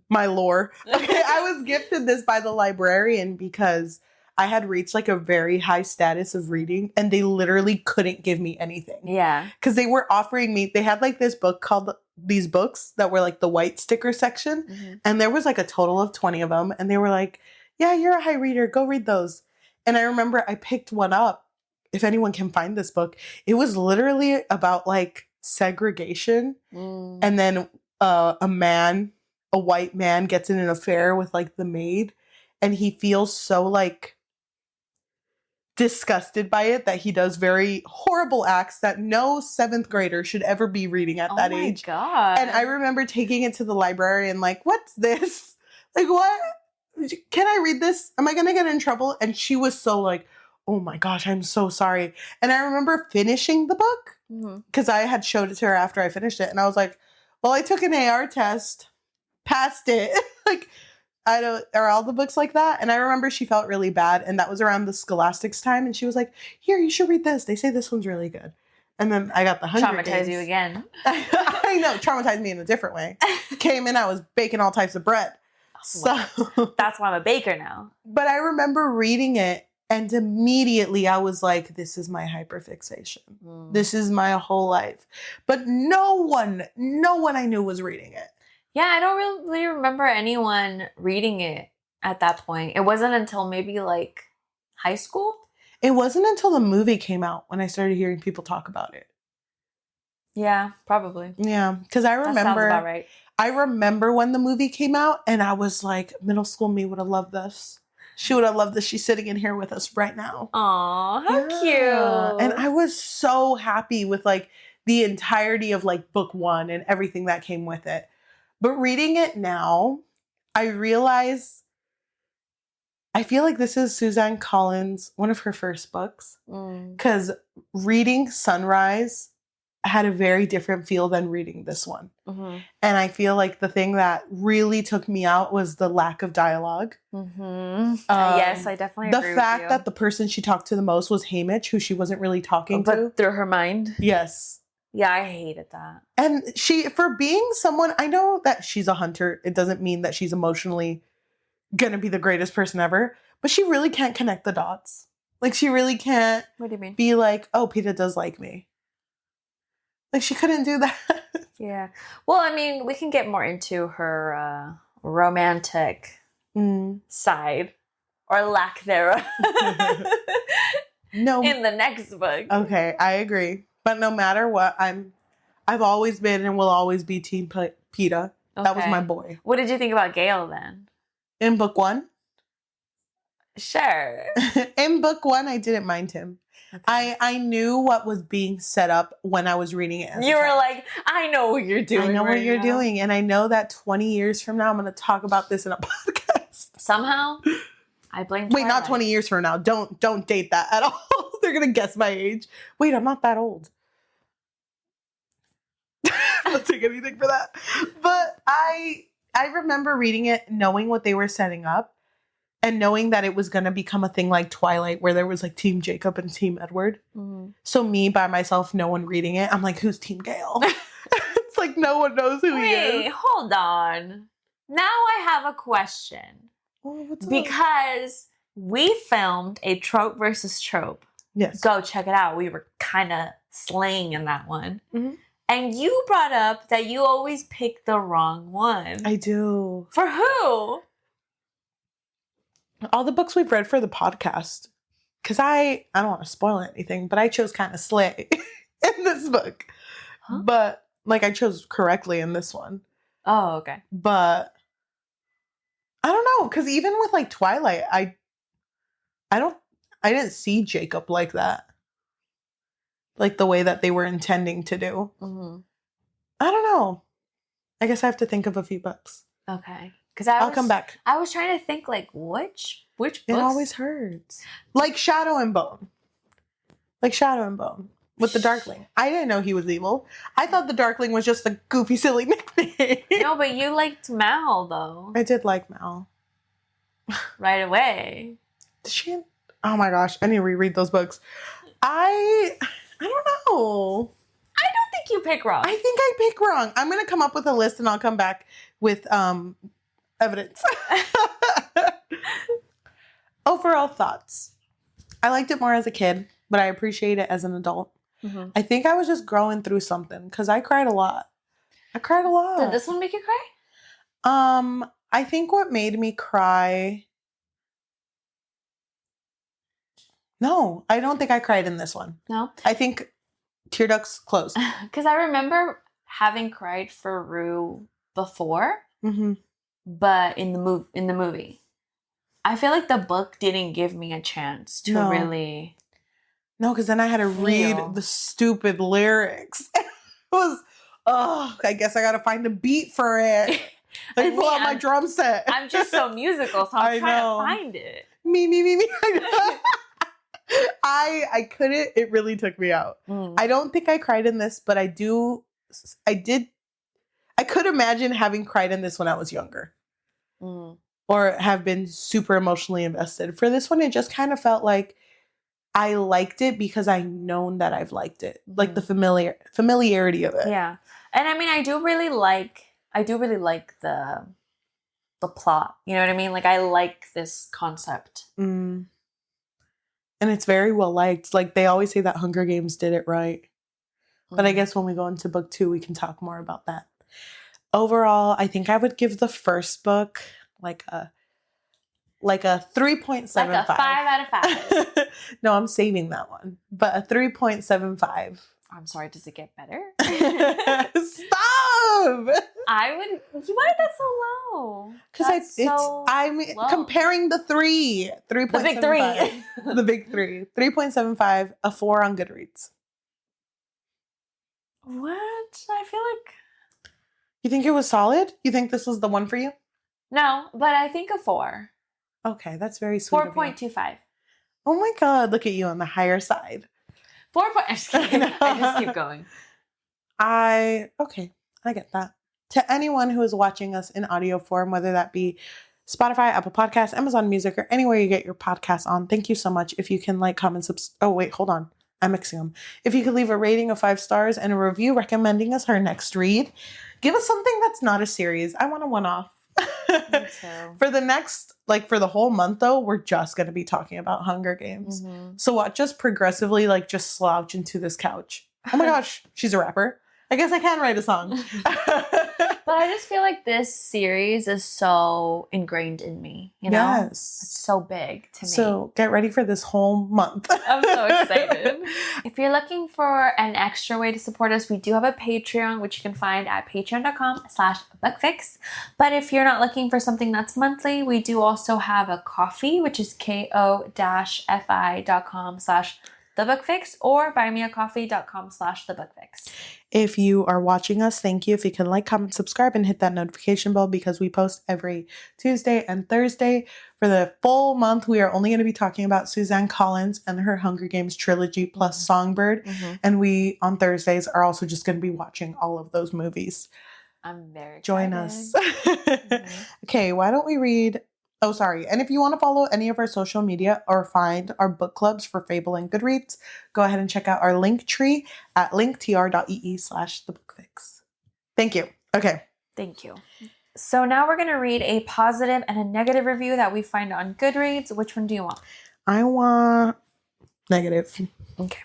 My lore. Okay, I was gifted this by the librarian because I had reached like a very high status of reading and they literally couldn't give me anything. Yeah. Because they were offering me, they had like this book called, these books that were like the white sticker section. Mm-hmm. And there was like a total of 20 of them. And they were like, yeah, you're a high reader. Go read those. And I remember I picked one up. If anyone can find this book, it was literally about like segregation. And then a white man gets in an affair with like the maid. And he feels so like disgusted by it that he does very horrible acts that no 7th grader should ever be reading at that age. Oh my God. And I remember taking it to the library and like, what's this? Like, what? Can I read this? Am I going to get in trouble? And she was so like, oh my gosh, I'm so sorry. And I remember finishing the book because I had showed it to her after I finished it. And I was like, well, I took an AR test, passed it. Like, are all the books like that? And I remember she felt really bad. And that was around the Scholastics time. And she was like, here, you should read this. They say this one's really good. And then I got the 100 Traumatize you again. I know, traumatized me in a different way. Came in, I was baking all types of bread. So that's why I'm a baker now. But I remember reading it and immediately I was like, this is my hyperfixation. This is my whole life. But no one I knew was reading it. Yeah, I don't really remember anyone reading it at that point. It wasn't until maybe like high school. It wasn't until the movie came out when I started hearing people talk about it. Yeah, probably. Yeah, because I remember. That sounds about right. I remember when the movie came out and I was like, middle school me would have loved this. She would have loved this. She's sitting in here with us right now. Aw, how cute. And I was so happy with like the entirety of like book 1 and everything that came with it. But reading it now, I realize, I feel like this is Suzanne Collins, one of her first books. Because reading Sunrise had a very different feel than reading this one. And I feel like the thing that really took me out was the lack of dialogue. Yes, I definitely agree with you. The fact that the person she talked to the most was Haymitch, who she wasn't really talking to. But through her mind? Yes. Yeah, I hated that. And she, for being someone, I know that she's a hunter. It doesn't mean that she's emotionally going to be the greatest person ever. But she really can't connect the dots. Like, she really can't What do you mean? Be like, oh, Peeta does like me. Like, she couldn't do that. Yeah. Well, I mean, we can get more into her romantic side. Or lack thereof. No. In the next book. Okay, I agree. But no matter what, I've always been and will always be Team Peeta. Okay. That was my boy. What did you think about Gale then? In book 1? Sure. In book 1, I didn't mind him. Okay. I knew what was being set up when I was reading it. You were like, I know what you're doing. I know what you're doing. And I know that 20 years from now, I'm going to talk about this in a podcast. Somehow, I blame Twilight. Wait, not 20 years from now. Don't date that at all. They're going to guess my age. Wait, I'm not that old. I'll take anything for that. But I remember reading it, knowing what they were setting up. And knowing that it was going to become a thing like Twilight where there was like Team Jacob and Team Edward. So me by myself, no one reading it. I'm like, who's Team Gale? It's like no one knows who he is. Wait, hold on. Now I have a question. Oh, what's because we filmed a trope versus trope. Yes. Go check it out. We were kind of slaying in that one. And you brought up that you always pick the wrong one. I do. For who? All the books we've read for the podcast. Because I don't want to spoil anything, but I chose kind of slay in this book. Huh? But, like, I chose correctly in this one. Oh, okay. But, I don't know. Because even with, like, Twilight, I didn't see Jacob like that. Like, the way that they were intending to do. I don't know. I guess I have to think of a few books. Okay. I'll come back. I was trying to think, like, which books? It always hurts. Like Shadow and Bone. With the Darkling. I didn't know he was evil. I thought the Darkling was just a goofy, silly nickname. No, but you liked Mal, though. I did like Mal. Right away. Did she? Oh my gosh. I need to reread those books. I don't know. I don't think you pick wrong. I think I pick wrong. I'm going to come up with a list and I'll come back with evidence. Overall thoughts. I liked it more as a kid, but I appreciate it as an adult. Mm-hmm. I think I was just growing through something because I cried a lot. Did this one make you cry? I think what made me cry... No, I don't think I cried in this one. No? I think tear ducts closed. Because I remember having cried for Rue before, but in the movie. I feel like the book didn't give me a chance to really... No, because then I had to read the stupid lyrics. It was, I guess I got to find a beat for it. Let me pull out my drum set. I'm just so musical, so I'm trying to find it. Me. I couldn't. It really took me out. I don't think I cried in this, but I did. I could imagine having cried in this when I was younger. Or have been super emotionally invested. For this one, it just kind of felt like I liked it because I known that I've liked it. Like the familiarity of it. Yeah. And I mean, I do really like the plot. You know what I mean? Like, I like this concept. And it's very well liked. Like, they always say that Hunger Games did it right. But I guess when we go into book 2, we can talk more about that. Overall, I think I would give the first book like a 3.75. Like a 5 out of 5. No, I'm saving that one. But a 3.75. I'm sorry, does it get better? Stop! Why is that so low? Because I'm comparing the 3. 3.75. The big 3. The big 3. 3.75, a 4 on Goodreads. What? I feel like... You think it was solid? You think this was the one for you? No, but I think a 4. Okay, that's very sweet. 4.25. Oh my God, look at you on the higher side. 4. I'm just kidding. I just keep going. Okay, I get that. To anyone who is watching us in audio form, whether that be Spotify, Apple Podcasts, Amazon Music, or anywhere you get your podcasts on, thank you so much. If you can like, comment, oh wait, hold on. I'm mixing them. If you could leave a rating of 5 stars and a review recommending us our next read, give us something that's not a series. I want a one-off. Me too. For the next, for the whole month though, we're just going to be talking about Hunger Games. So watch us progressively just slouch into this couch. Oh my gosh, she's a rapper. I guess I can write a song. But I just feel like this series is so ingrained in me, you know? Yes. It's so big to me. So get ready for this whole month. I'm so excited. If you're looking for an extra way to support us, we do have a Patreon, which you can find at patreon.com/bookfix. But if you're not looking for something that's monthly, we do also have a Ko-fi, which is ko-fi.com/thebookfix or buymeacoffee.com/thebookfix. If you are watching us, thank you. If you can like, comment, subscribe, and hit that notification bell because we post every Tuesday and Thursday. For the full month, we are only going to be talking about Suzanne Collins and her Hunger Games trilogy plus Songbird. And we, on Thursdays, are also just going to be watching all of those movies. I'm very excited. Join us. Okay, why don't we read... Oh, sorry. And if you want to follow any of our social media or find our book clubs for Fable and Goodreads, go ahead and check out our link tree at linktr.ee/thebookfix. Thank you. Okay. Thank you. So now we're going to read a positive and a negative review that we find on Goodreads. Which one do you want? I want negative. Okay.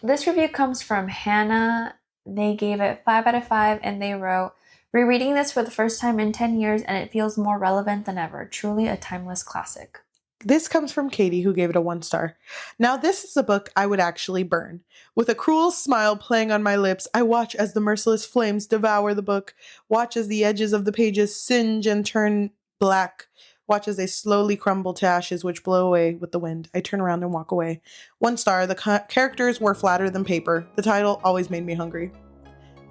This review comes from Hannah. They gave it 5 out of 5 and they wrote, rereading this for the first time in 10 years and it feels more relevant than ever. Truly a timeless classic. This comes from Katie, who gave it a 1 star. Now this is a book I would actually burn. With a cruel smile playing on my lips, I watch as the merciless flames devour the book. Watch as the edges of the pages singe and turn black. Watch as they slowly crumble to ashes which blow away with the wind. I turn around and walk away. 1 star. The characters were flatter than paper. The title always made me hungry.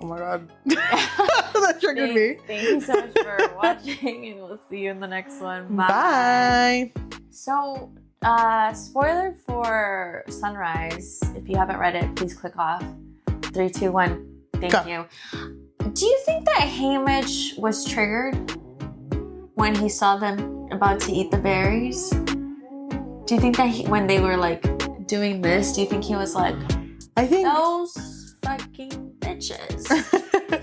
Oh my God. That triggered me. Thank you so much for watching, and we'll see you in the next one. Bye. So, spoiler for Sunrise. If you haven't read it, please click off. 3, 2, 1. Thank you. Do you think that Hamish was triggered when he saw them about to eat the berries? Do you think that when they were doing this, do you think he was like, I think those fucking bitches?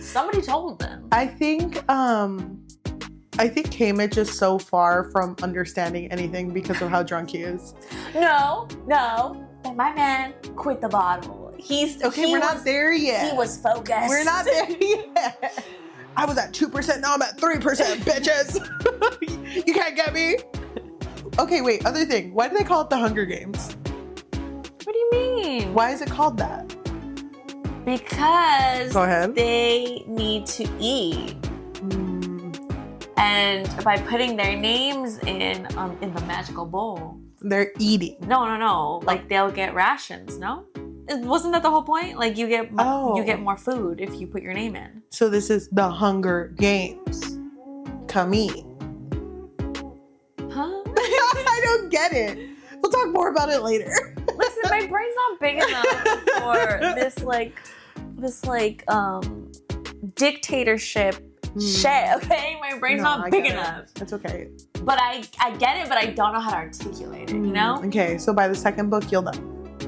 Somebody told them. I think I think Haymitch is so far from understanding anything because of how drunk he is. No. And my man quit the bottle. We're not there yet. He was focused. We're not there yet. I was at 2%, now I'm at 3%, bitches. You can't get me. Okay, wait, other thing. Why do they call it the Hunger Games? What do you mean? Why is it called that? Because Go ahead. they need to eat. And by putting their names in the magical bowl. They're eating. No. Like they'll get rations, no? Wasn't that the whole point? Like you get more food if you put your name in. So this is the Hunger Games. Come eat. Huh? I don't get it. We'll talk more about it later. Listen, my brain's not big enough for this dictatorship shit, okay? My brain's not big enough. It's okay. But I get it, but I don't know how to articulate it, you know? Okay, so by the second book, you'll know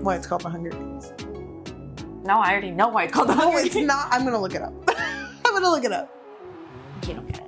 why it's called the Hunger Games. No, I already know why it's called the Hunger Games. No, it's not. I'm going to look it up. You don't get it.